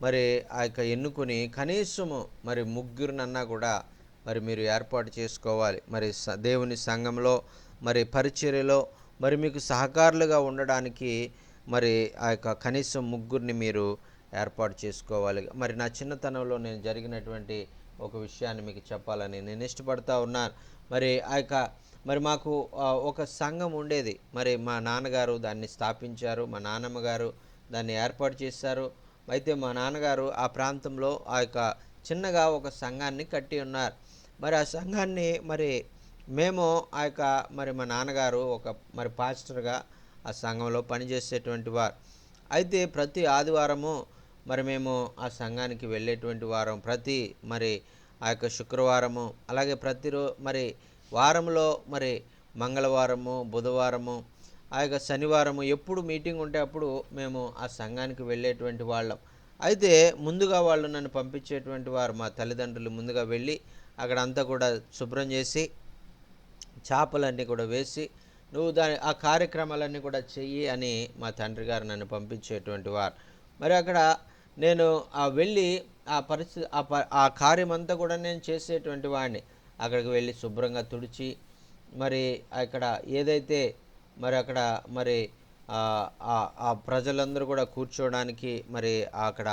మరి ఆ యొక్క ఎన్నుకొని కనీసము మరి ముగ్గురినన్నా కూడా మరి మీరు ఏర్పాటు చేసుకోవాలి. మరి దేవుని సంఘంలో మరి పరిచర్యలో మరి మీకు సహకారులుగా ఉండడానికి మరి ఆ యొక్క కనీసం ముగ్గురిని మీరు ఏర్పాటు చేసుకోవాలి. మరి నా చిన్నతనంలో నేను జరిగినటువంటి ఒక విషయాన్ని మీకు చెప్పాలని నేను ఇష్టపడతా ఉన్నాను. మరి మాకు ఒక సంఘం ఉండేది. మరి మా నాన్నగారు దాన్ని స్థాపించారు, మా నాన్నమ్మ గారు దాన్ని ఏర్పాటు చేశారు. అయితే మా నాన్నగారు ఆ ప్రాంతంలో చిన్నగా ఒక సంఘాన్ని కట్టి ఉన్నారు. మరి ఆ సంఘాన్ని మరి మేము మరి మా నాన్నగారు మరి పాస్టర్గా ఆ సంఘంలో పనిచేసేటువంటి వారు. అయితే ప్రతి ఆదివారము మరి మేము ఆ సంఘానికి వెళ్ళేటువంటి వారం. ప్రతి మరి శుక్రవారము అలాగే మరి వారంలో మరి మంగళవారము, బుధవారము, శనివారము ఎప్పుడు మీటింగ్ ఉంటే అప్పుడు మేము ఆ సంఘానికి వెళ్ళేటువంటి వాళ్ళం. అయితే ముందుగా వాళ్ళు నన్ను పంపించేటువంటి వారు, మా తల్లిదండ్రులు ముందుగా వెళ్ళి అక్కడ అంతా కూడా శుభ్రం చేసి చేపలన్నీ కూడా వేసి నువ్వు ఆ కార్యక్రమాలన్నీ కూడా చెయ్యి అని మా తండ్రి గారు నన్ను పంపించేటువంటి వారు. మరి అక్కడ నేను వెళ్ళి ఆ పరిస్థితి ఆ కార్యమంతా కూడా నేను చేసేటువంటి వాడిని. అక్కడికి వెళ్ళి శుభ్రంగా తుడిచి మరి అక్కడ ఏదైతే మరి అక్కడ మరి ఆ ప్రజలందరూ కూడా కూర్చోవడానికి మరి అక్కడ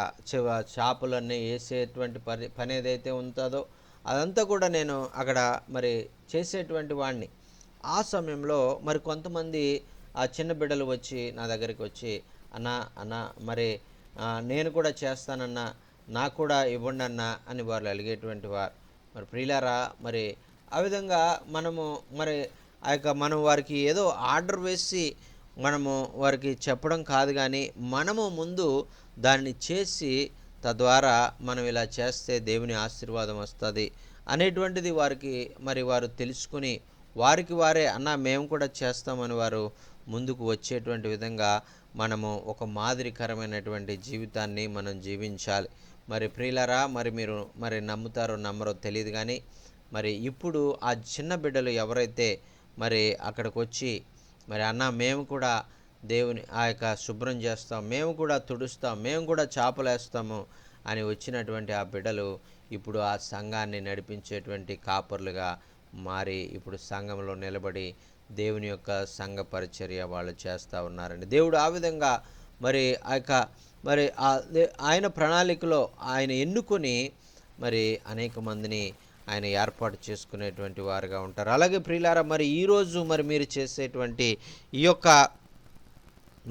చేపలన్నీ వేసేటువంటి పని ఏదైతే ఉంటుందో అదంతా కూడా నేను అక్కడ మరి చేసేటువంటి వాడిని. ఆ సమయంలో మరి కొంతమంది ఆ చిన్న బిడ్డలు వచ్చి నా దగ్గరికి వచ్చి అన్న మరి నేను కూడా చేస్తానన్నా, నాకు కూడా ఇవ్వండి అన్న అని వాళ్ళు అడిగేటువంటి వారు. మరి ప్రియులారా, మరి ఆ విధంగా మనము మరి మనం వారికి ఏదో ఆర్డర్ వేసి మనము వారికి చెప్పడం కాదు, కానీ మనము ముందు దాన్ని చేసి తద్వారా మనం ఇలా చేస్తే దేవుని ఆశీర్వాదం వస్తుంది అనేటువంటిది వారికి మరి వారు తెలుసుకుని వారికి వారే అన్న మేము కూడా చేస్తామని వారు ముందుకు వచ్చేటువంటి విధంగా మనము ఒక మాదిరికరమైనటువంటి జీవితాన్ని మనం జీవించాలి. మరి ప్రియులారా, మరి మీరు మరి నమ్ముతారో నమ్మరో తెలియదు, కానీ మరి ఇప్పుడు ఆ చిన్న బిడ్డలు ఎవరైతే మరి అక్కడికి వచ్చి మరి అన్న మేము కూడా దేవుని శుభ్రం చేస్తాం, మేము కూడా తుడుస్తాం, మేము కూడా చేపలేస్తాము అని వచ్చినటువంటి ఆ బిడ్డలు ఇప్పుడు ఆ సంఘాన్ని నడిపించేటువంటి కాపర్లుగా మారి ఇప్పుడు సంఘంలో నిలబడి దేవుని యొక్క సంఘ పరిచర్య వాళ్ళు చేస్తూ ఉన్నారండి. దేవుడు ఆ విధంగా మరి మరి ఆయన ప్రణాళికలో ఆయన ఎన్నుకొని మరి అనేక మందిని ఆయన ఏర్పాటు చేసుకునేటువంటి వారుగా ఉంటారు. అలాగే ప్రియులారా, మరి ఈరోజు మరి మీరు చేసేటువంటి ఈ యొక్క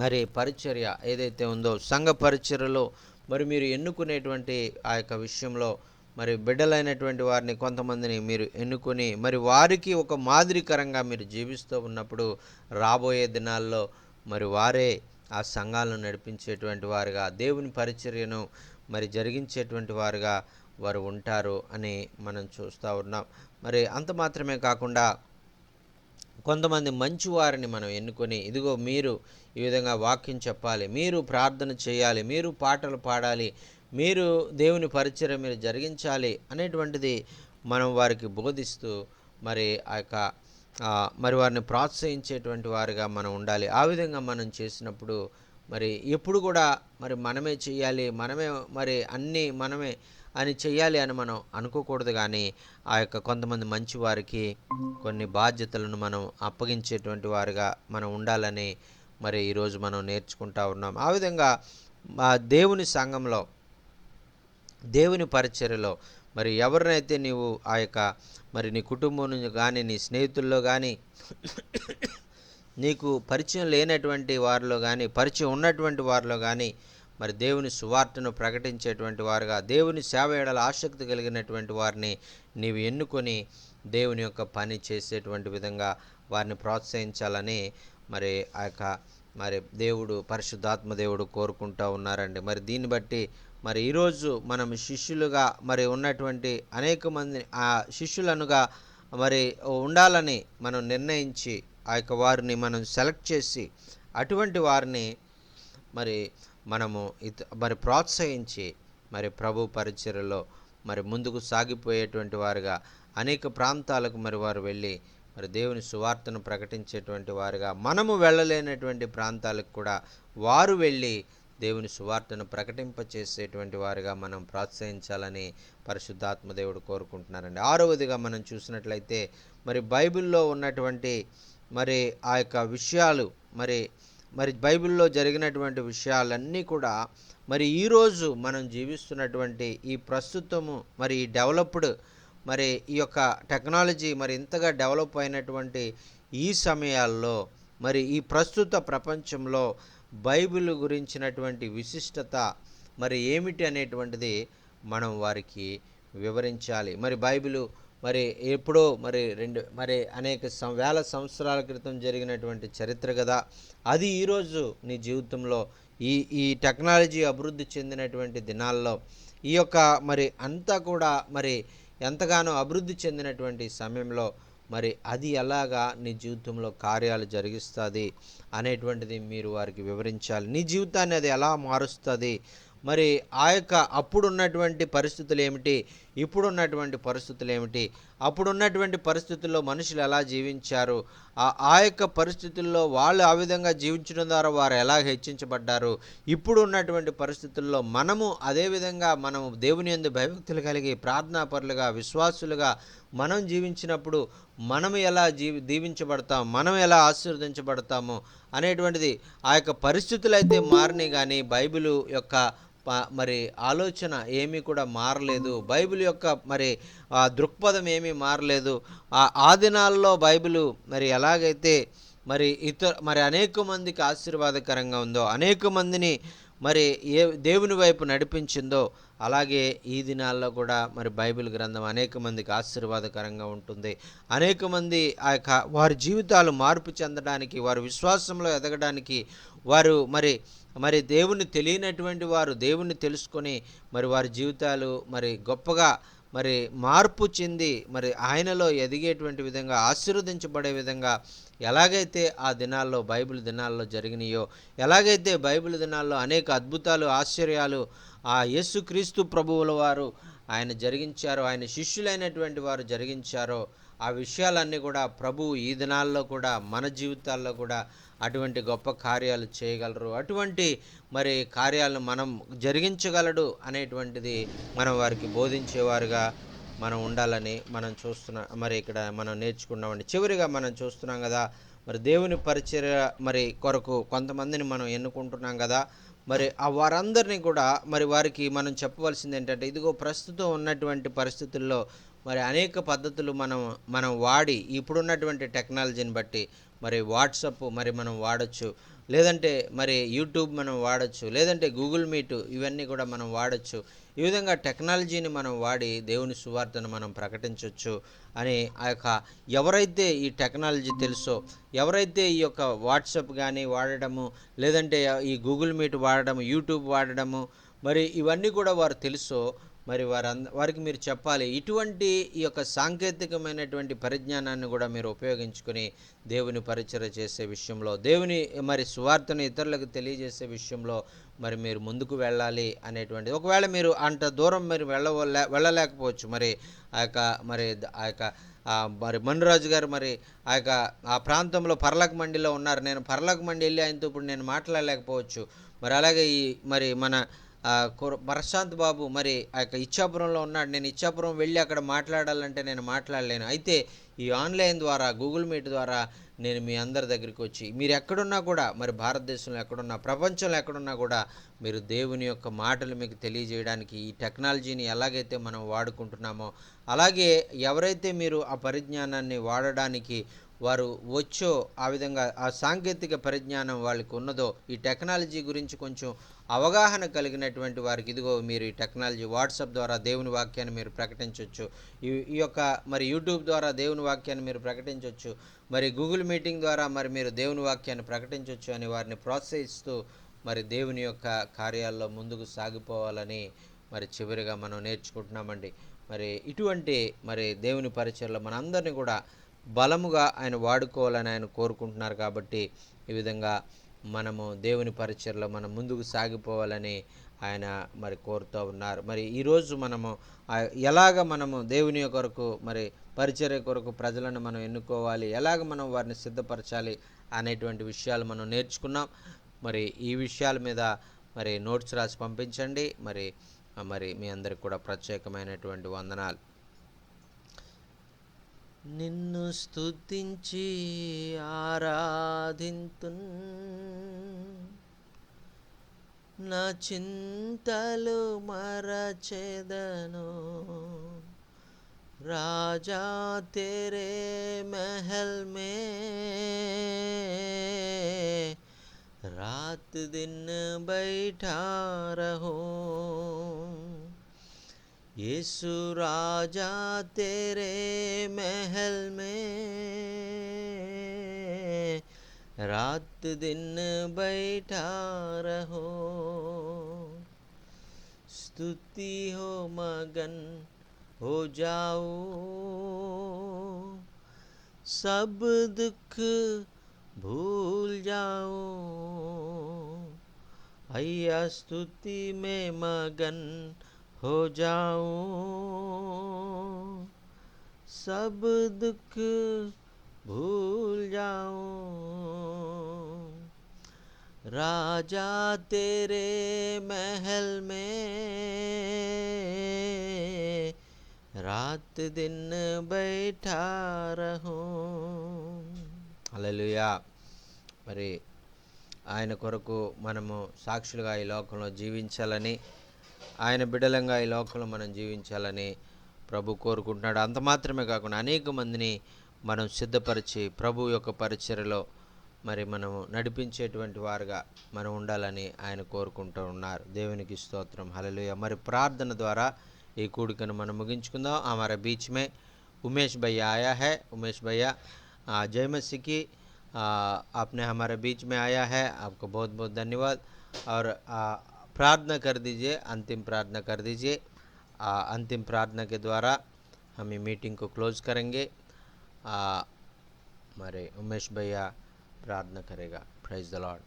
మరి పరిచర్య ఏదైతే ఉందో సంఘ పరిచర్యలో మరి మీరు ఎన్నుకునేటువంటి ఆ యొక్క విషయంలో మరి బిడ్డలైనటువంటి వారిని కొంతమందిని మీరు ఎన్నుకొని మరి వారికి ఒక మాదిరికరంగా మీరు జీవిస్తూ ఉన్నప్పుడు రాబోయే దినాల్లో మరి వారే ఆ సంఘాలను నడిపించేటువంటి వారుగా దేవుని పరిచర్యను మరి జరిగించేటువంటి వారుగా వారు ఉంటారు అని మనం చూస్తూ ఉన్నాం. మరి అంత మాత్రమే కాకుండా కొంతమంది మంచి వారిని మనం ఎన్నుకొని, ఇదిగో మీరు ఈ విధంగా వాక్యం చెప్పాలి, మీరు ప్రార్థన చేయాలి, మీరు పాటలు పాడాలి, మీరు దేవుని పరిచర్య మీరు జరిగించాలి అనేటువంటిది మనం వారికి బోధిస్తూ మరి మరి వారిని ప్రోత్సహించేటువంటి వారుగా మనం ఉండాలి. ఆ విధంగా మనం చేసినప్పుడు మరి ఎప్పుడు కూడా మరి మనమే చేయాలి, మనమే మరి అన్నీ మనమే అని చెయ్యాలి అని మనం అనుకోకూడదు. కానీ ఆ యొక్క కొంతమంది మంచి వారికి కొన్ని బాధ్యతలను మనం అప్పగించేటువంటి వారుగా మనం ఉండాలని మరి ఈరోజు మనం నేర్చుకుంటా ఉన్నాం. ఆ విధంగా దేవుని సంఘంలో దేవుని పరిచర్యలో మరి ఎవరినైతే నీవు మరి నీ కుటుంబం నుంచి కానీ నీ స్నేహితుల్లో కానీ నీకు పరిచయం లేనటువంటి వారిలో కానీ పరిచయం ఉన్నటువంటి వారిలో కానీ మరి దేవుని సువార్తను ప్రకటించేటువంటి వారుగా దేవుని సేవ ఎడల ఆసక్తి కలిగినటువంటి వారిని నీవు ఎన్నుకొని దేవుని యొక్క పని చేసేటువంటి విధంగా వారిని ప్రోత్సహించాలని మరి మరి దేవుడు పరిశుద్ధాత్మ దేవుడు కోరుకుంటూ ఉన్నారండి. మరి దీన్ని బట్టి మరి ఈరోజు మనం శిష్యులుగా మరి ఉన్నటువంటి అనేక మంది ఆ శిష్యులనుగా మరి ఉండాలని మనం నిర్ణయించి వారిని మనం సెలెక్ట్ చేసి అటువంటి వారిని మరి మనము మరి ప్రోత్సహించి మరి ప్రభు పరిచర్యలో మరి ముందుకు సాగిపోయేటువంటి వారుగా అనేక ప్రాంతాలకు మరి వారు వెళ్ళి మరి దేవుని సువార్తను ప్రకటించేటువంటి వారుగా, మనము వెళ్ళలేనటువంటి ప్రాంతాలకు కూడా వారు వెళ్ళి దేవుని సువార్తను ప్రకటింపచేసేటువంటి వారుగా మనం ప్రోత్సహించాలని పరిశుద్ధాత్మ దేవుడు కోరుకుంటున్నారండి. 6వదిగా మనం చూసినట్లయితే మరి బైబిల్లో ఉన్నటువంటి మరి ఆ యొక్క విషయాలు మరి బైబిల్లో జరిగినటువంటి విషయాలన్నీ కూడా మరి ఈరోజు మనం జీవిస్తున్నటువంటి ఈ ప్రస్తుతము మరి ఈ డెవలప్డ్ మరి ఈ యొక్క టెక్నాలజీ మరి ఇంతగా డెవలప్ అయినటువంటి ఈ సమయాల్లో మరి ఈ ప్రస్తుత ప్రపంచంలో బైబిల్ గురించినటువంటి విశిష్టత మరి ఏమిటి అనేటువంటిది మనం వారికి వివరించాలి. మరి బైబిలు మరి ఎప్పుడో మరి అనేక వేల సంవత్సరాల క్రితం జరిగినటువంటి చరిత్ర కదా, అది ఈరోజు నీ జీవితంలో ఈ టెక్నాలజీ అభివృద్ధి చెందినటువంటి దినాల్లో ఈ యొక్క మరి అంతా కూడా మరి ఎంతగానో అభివృద్ధి చెందినటువంటి సమయంలో మరి అది ఎలాగా నీ జీవితంలో కార్యాలు జరిగిస్తుంది అనేటువంటిది మీరు వారికి వివరించాలి. నీ జీవితాన్ని అది ఎలా మారుస్తుంది, మరి ఆ యొక్క అప్పుడున్నటువంటి పరిస్థితులు ఏమిటి, ఇప్పుడున్నటువంటి పరిస్థితులు ఏమిటి, అప్పుడున్నటువంటి పరిస్థితుల్లో మనుషులు ఎలా జీవించారు, ఆ యొక్క పరిస్థితుల్లో వాళ్ళు ఆ విధంగా జీవించడం ద్వారా వారు ఎలా హెచ్చించబడ్డారు, ఇప్పుడు ఉన్నటువంటి పరిస్థితుల్లో మనము అదేవిధంగా మనము దేవుని యందు భయభక్తులు కలిగి ప్రార్థనాపరులుగా విశ్వాసులుగా మనం జీవించినప్పుడు మనము ఎలా దీవించబడతాం, మనం ఎలా ఆశీర్వదించబడతాము అనేటువంటిది ఆ యొక్క పరిస్థితులు అయితే మారినాయి. కానీ బైబిల్ యొక్క మరి ఆలోచన ఏమీ కూడా మారలేదు, బైబిల్ యొక్క మరి దృక్పథం ఏమీ మారలేదు. ఆ దినాల్లో బైబిల్ మరి ఎలాగైతే మరి అనేక మందికి ఆశీర్వాదకరంగా ఉందో, అనేక మందిని మరి దేవుని వైపు నడిపించిందో, అలాగే ఈ దినాల్లో కూడా మరి బైబిల్ గ్రంథం అనేక మందికి ఆశీర్వాదకరంగా ఉంటుంది. అనేక మంది వారి జీవితాలు మార్పు చెందడానికి, వారి విశ్వాసంలో ఎదగడానికి, వారు మరి దేవుని తెలియనటువంటి వారు దేవుని తెలుసుకొని మరి వారి జీవితాలు మరి గొప్పగా మరి మార్పు చెంది మరి ఆయనలో ఎదిగేటువంటి విధంగా ఆశీర్వదించబడే విధంగా ఎలాగైతే ఆ దినాల్లో బైబిల్ దినాల్లో జరిగినాయో, ఎలాగైతే బైబిల్ దినాల్లో అనేక అద్భుతాలు ఆశ్చర్యాలు ఆ యేసుక్రీస్తు ప్రభువుల వారు ఆయన జరిగించారో, ఆయన శిష్యులైనటువంటి వారు జరిగించారో, ఆ విషయాలన్నీ కూడా ప్రభువు ఈ దినాల్లో కూడా మన జీవితాల్లో కూడా అటువంటి గొప్ప కార్యాలు చేయగలరు, అటువంటి మరి కార్యాలను మనం జరిగించగలడు అనేటువంటిది మనం వారికి బోధించేవారుగా మనం ఉండాలని మనం చూస్తున్నాం. మరి ఇక్కడ మనం నేర్చుకున్నామండి. చివరిగా మనం చూస్తున్నాం కదా, మరి దేవుని పరిచర్య మరి కొరకు కొంతమందిని మనం ఎన్నుకుంటున్నాం కదా. మరి ఆ వారందరినీ కూడా మరి వారికి మనం చెప్పవలసింది ఏంటంటే, ఇదిగో ప్రస్తుతం ఉన్నటువంటి పరిస్థితుల్లో మరి అనేక పద్ధతులు మనం వాడి ఇప్పుడున్నటువంటి టెక్నాలజీని బట్టి మరి వాట్సప్ మరి మనం వాడచ్చు, లేదంటే మరి యూట్యూబ్ మనం వాడచ్చు, లేదంటే గూగుల్ మీట్ ఇవన్నీ కూడా మనం వాడచ్చు. ఈ విధంగా టెక్నాలజీని మనం వాడి దేవుని సువార్తను మనం ప్రకటించవచ్చు అని ఆ యొక్క ఎవరైతే ఈ టెక్నాలజీ తెలుసో, ఎవరైతే ఈ యొక్క వాట్సాప్ కానీ వాడడము, లేదంటే ఈ గూగుల్ మీట్ వాడడము, యూట్యూబ్ వాడడము మరి ఇవన్నీ కూడా వారు తెలుసో మరి వారికి మీరు చెప్పాలి. ఇటువంటి ఈ యొక్క సాంకేతికమైనటువంటి పరిజ్ఞానాన్ని కూడా మీరు ఉపయోగించుకొని దేవుని పరిచర్య చేసే విషయంలో, దేవుని మరి సువార్తను ఇతరులకు తెలియజేసే విషయంలో మరి మీరు ముందుకు వెళ్ళాలి అనేటువంటిది. ఒకవేళ మీరు అంత దూరం మరి వెళ్ళలేకపోవచ్చు. మరి ఆ యొక్క మరి మనురాజు గారు మరి ఆ ప్రాంతంలో పర్లక మండిలో ఉన్నారు. నేను పర్లక మండి వెళ్ళి ఆయనతో ఇప్పుడు నేను మాట్లాడలేకపోవచ్చు. మరి అలాగే మరి మన ప్రశాంత్ బాబు మరి ఆ యొక్క ఇచ్చాపురంలో ఉన్నాడు. నేను ఇచ్చాపురం వెళ్ళి అక్కడ మాట్లాడాలంటే నేను మాట్లాడలేను. అయితే ఈ ఆన్లైన్ ద్వారా, గూగుల్ మీట్ ద్వారా నేను మీ అందరి దగ్గరికి వచ్చి, మీరు ఎక్కడున్నా కూడా మరి భారతదేశంలో ఎక్కడున్నా, ప్రపంచంలో ఎక్కడున్నా కూడా మీరు దేవుని యొక్క మాటలు మీకు తెలియజేయడానికి ఈ టెక్నాలజీని ఎలాగైతే మనం వాడుకుంటున్నామో, అలాగే ఎవరైతే మీరు ఆ పరిజ్ఞానాన్ని వాడడానికి వారు వచ్చో, ఆ విధంగా ఆ సాంకేతిక పరిజ్ఞానం వాళ్ళకి ఉన్నదో, ఈ టెక్నాలజీ గురించి కొంచెం అవగాహన కలిగినటువంటి వారికి ఇదిగో మీరు ఈ టెక్నాలజీ వాట్సాప్ ద్వారా దేవుని వాక్యాన్ని మీరు ప్రకటించవచ్చు, ఈ యొక్క మరి యూట్యూబ్ ద్వారా దేవుని వాక్యాన్ని మీరు ప్రకటించవచ్చు, మరి గూగుల్ మీటింగ్ ద్వారా మరి మీరు దేవుని వాక్యాన్ని ప్రకటించవచ్చు అని వారిని ప్రోత్సహిస్తూ మరి దేవుని యొక్క కార్యాల్లో ముందుకు సాగిపోవాలని మరి చివరిగా మనం నేర్చుకుంటున్నామండి. మరి ఇటువంటి మరి దేవుని పరిచర్లో మనందరినీ కూడా బలముగా ఆయన వాడుకోవాలని ఆయన కోరుకుంటున్నారు. కాబట్టి ఈ విధంగా మనము దేవుని పరిచర్లో మనం ముందుకు సాగిపోవాలని ఆయన మరి కోరుతూ ఉన్నారు. మరి ఈరోజు మనము ఎలాగ మనము దేవుని కొరకు మరి పరిచర్య కొరకు ప్రజలను మనం ఎన్నుకోవాలి, ఎలాగ మనం వారిని సిద్ధపరచాలి అనేటువంటి విషయాలు మనం నేర్చుకున్నాం. మరి ఈ విషయాల మీద మరి నోట్స్ రాసి పంపించండి. మరి మీ అందరికి కూడా ప్రత్యేకమైనటువంటి వందనాలు. నిన్ను స్తుతించి ఆరాధింతున్, నా చింతలు మరచెదను, రాజా तेरे महल में रात दिन बैठा रहूं, यीशु राजा तेरे महल में रात दिन बैठा रहो, स्तुति हो मगन हो जाओ, सब दुख भूल जाओ, अय्या स्तुति में मगन हो जाओ, सब दुख भूल जाओ, राजा तेरे महल में रात दिन बैठा रहूं. హల్లెలూయా. మరి ఆయన కొరకు మనము సాక్షులుగా ఈ లోకంలో జీవించాలని, ఆయన బిడ్డలంగా ఈ లోకంలో మనం జీవించాలని ప్రభు కోరుకుంటున్నాడు. అంత మాత్రమే కాకుండా అనేక మందిని మనం సిద్ధపరిచి ప్రభు యొక్క పరిచర్యలో మరి మనము నడిపించేటువంటి వారుగా మనం ఉండాలని ఆయన కోరుకుంటూ ఉన్నారు. దేవునికి స్తోత్రం. హల్లెలూయా. మరి ప్రార్థన ద్వారా ఈ కూడికను మనం ముగించుకుందాం. हमारे बीच में उमेश भैया आया है. उमेश भैया जय मसीह की, आपने हमारे बीच में आया है, आपको बहुत बहुत धन्यवाद. और प्रार्थना कर दीजिए, अंतिम प्रार्थना कर दीजिए. अंतिम प्रार्थना के द्वारा हम ये मीटिंग को क्लोज करेंगे. हमारे उमेश भैया प्रार्थना करेगा. Praise the Lord.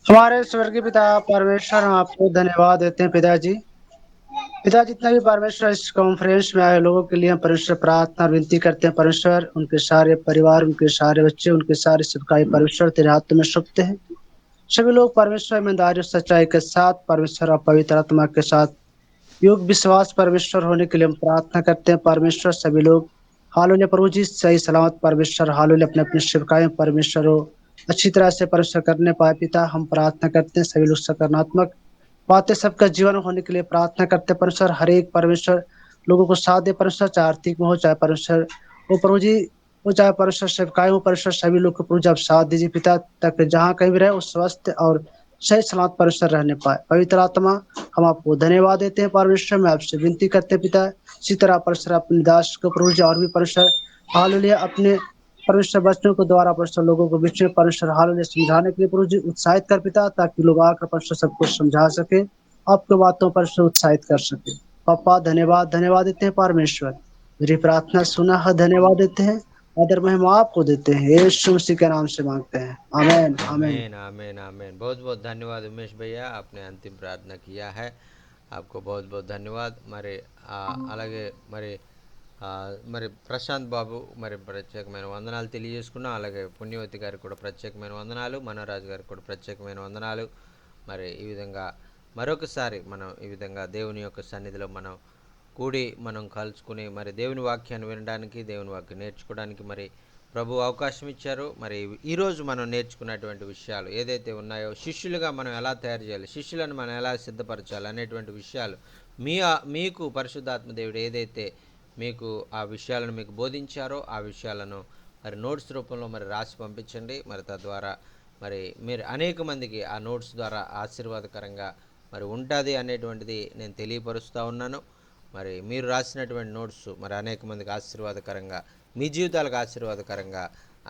हमारे स्वर्गीय पिता परमेश्वर, हम आपको धन्यवाद देते हैं पिताजी। जितना भी परमेश्वर इस कॉन्फ्रेंस में आए लोगों के लिए हम परमेश्वर प्रार्थना विनती करते हैं। परमेश्वर उनके सारे परिवार, उनके सारे बच्चे, उनके सारे सिपाही परमेश्वर तेरे हाथ में सौंपते हैं। सभी लोग परमेश्वर ईमानदारी और सच्चाई के साथ परमेश्वर और पवित्र आत्मा के साथ योग विश्वास परमेश्वर होने के लिए हम प्रार्थना करते हैं परमेश्वर सभी लोग हालेलुया प्रभु जी सही सलामत परमेश्वर हालेलुया अपने अपने सेवकाएं परमेश्वर हो अच्छी तरह से परमेश्वर करने पाए पिता हम प्रार्थना करते हैं सभी लोग सकारात्मक बातें सबका जीवन होने के लिए प्रार्थना करते हैं परमेश्वर हर एक परमेश्वर लोगों को साथ दे परमेश्वर चाहे आर्थिक में हो चाहे परमेश्वर वो प्रभु जी वो चाहे परमेश्वर सेवकाएं हो परमेश्वर सभी लोग को प्रभु जी आप साथ दीजिए पिता ताकि जहाँ कहीं भी रहे वो स्वस्थ और सही सलामत परमेश्वर रहने पाए पवित्र आत्मा हम आपको धन्यवाद देते हैं परमेश्वर में आपसे विनती करते हैं पिता इसी तरह परमेश्वर अपने दास को प्रभु जी और भी परमेश्वर हालेलुया अपने परमेश्वर वचनों को द्वारा परमेश्वर लोगों को बीच में परमेश्वर हालेलुया समझाने के लिए प्रभु जी उत्साहित कर पिता ताकि लोग आकर परमेश्वर सबको समझा सके आपके बातों पर से उत्साहित कर सके पापा धन्यवाद धन्यवाद देते हैं परमेश्वर मेरी प्रार्थना सुना है धन्यवाद देते हैं आदर महिमा आपको देते हैं यीशु मसीह के नाम से मांगते हैं आमीन आमीन आमेन आमेन आमेन। बहुत बहुत धन्यवाद उमेश भैया, आपने अंतिम प्रार्थना किया है, आपको बहुत बहुत ధన్యవాద్। మరి అలాగే మరి ప్రశాంత్ బాబు మరి ప్రత్యేకమైన వందనాలు తెలియజేసుకున్నాం, అలాగే పుణ్యవతి గారికి కూడా ప్రత్యేకమైన వందనాలు, మనోరాజు గారికి కూడా ప్రత్యేకమైన వందనాలు। మరి ఈ విధంగా మరొకసారి మనం ఈ విధంగా దేవుని యొక్క సన్నిధిలో మనం కూడి మనం కలుసుకుని మరి దేవుని వాక్యాన్ని వినడానికి దేవుని వాక్యం నేర్చుకోవడానికి మరి ప్రభు అవకాశం ఇచ్చారు। మరి ఈరోజు మనం నేర్చుకున్నటువంటి విషయాలు ఏదైతే ఉన్నాయో శిష్యులుగా మనం ఎలా తయారు చేయాలి, శిష్యులను మనం ఎలా సిద్ధపరచాలి అనేటువంటి విషయాలు మీకు పరిశుద్ధాత్మ దేవుడు ఏదైతే మీకు ఆ విషయాలను మీకు బోధించారో ఆ విషయాలను మరి నోట్స్ రూపంలో మరి రాసి పంపించండి। మరి తద్వారా మరి మీరు అనేక మందికి ఆ నోట్స్ ద్వారా ఆశీర్వాదకరంగా మరి ఉంటుంది అనేటువంటిది నేను తెలియపరుస్తూ ఉన్నాను। మరి మీరు రాసినటువంటి నోట్స్ మరి అనేక మందికి ఆశీర్వాదకరంగా మీ జీవితాలకు ఆశీర్వాదకరంగా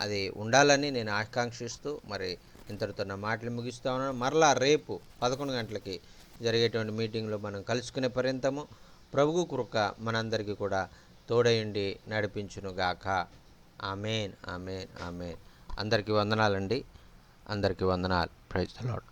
అది ఉండాలని నేను ఆకాంక్షిస్తూ మరి ఇంతటితో నా మాటలు ముగిస్తూ ఉన్నాను। మరలా రేపు 11 గంటలకి జరిగేటువంటి మీటింగ్లో మనం కలుసుకునే పర్యంతము ప్రభువు కృప మనందరికీ కూడా తోడయుండి నడిపించునుగాక। Amen amen amen. అందరికీ వందనాలండి, అందరికీ వందనాలు। Praise the lord.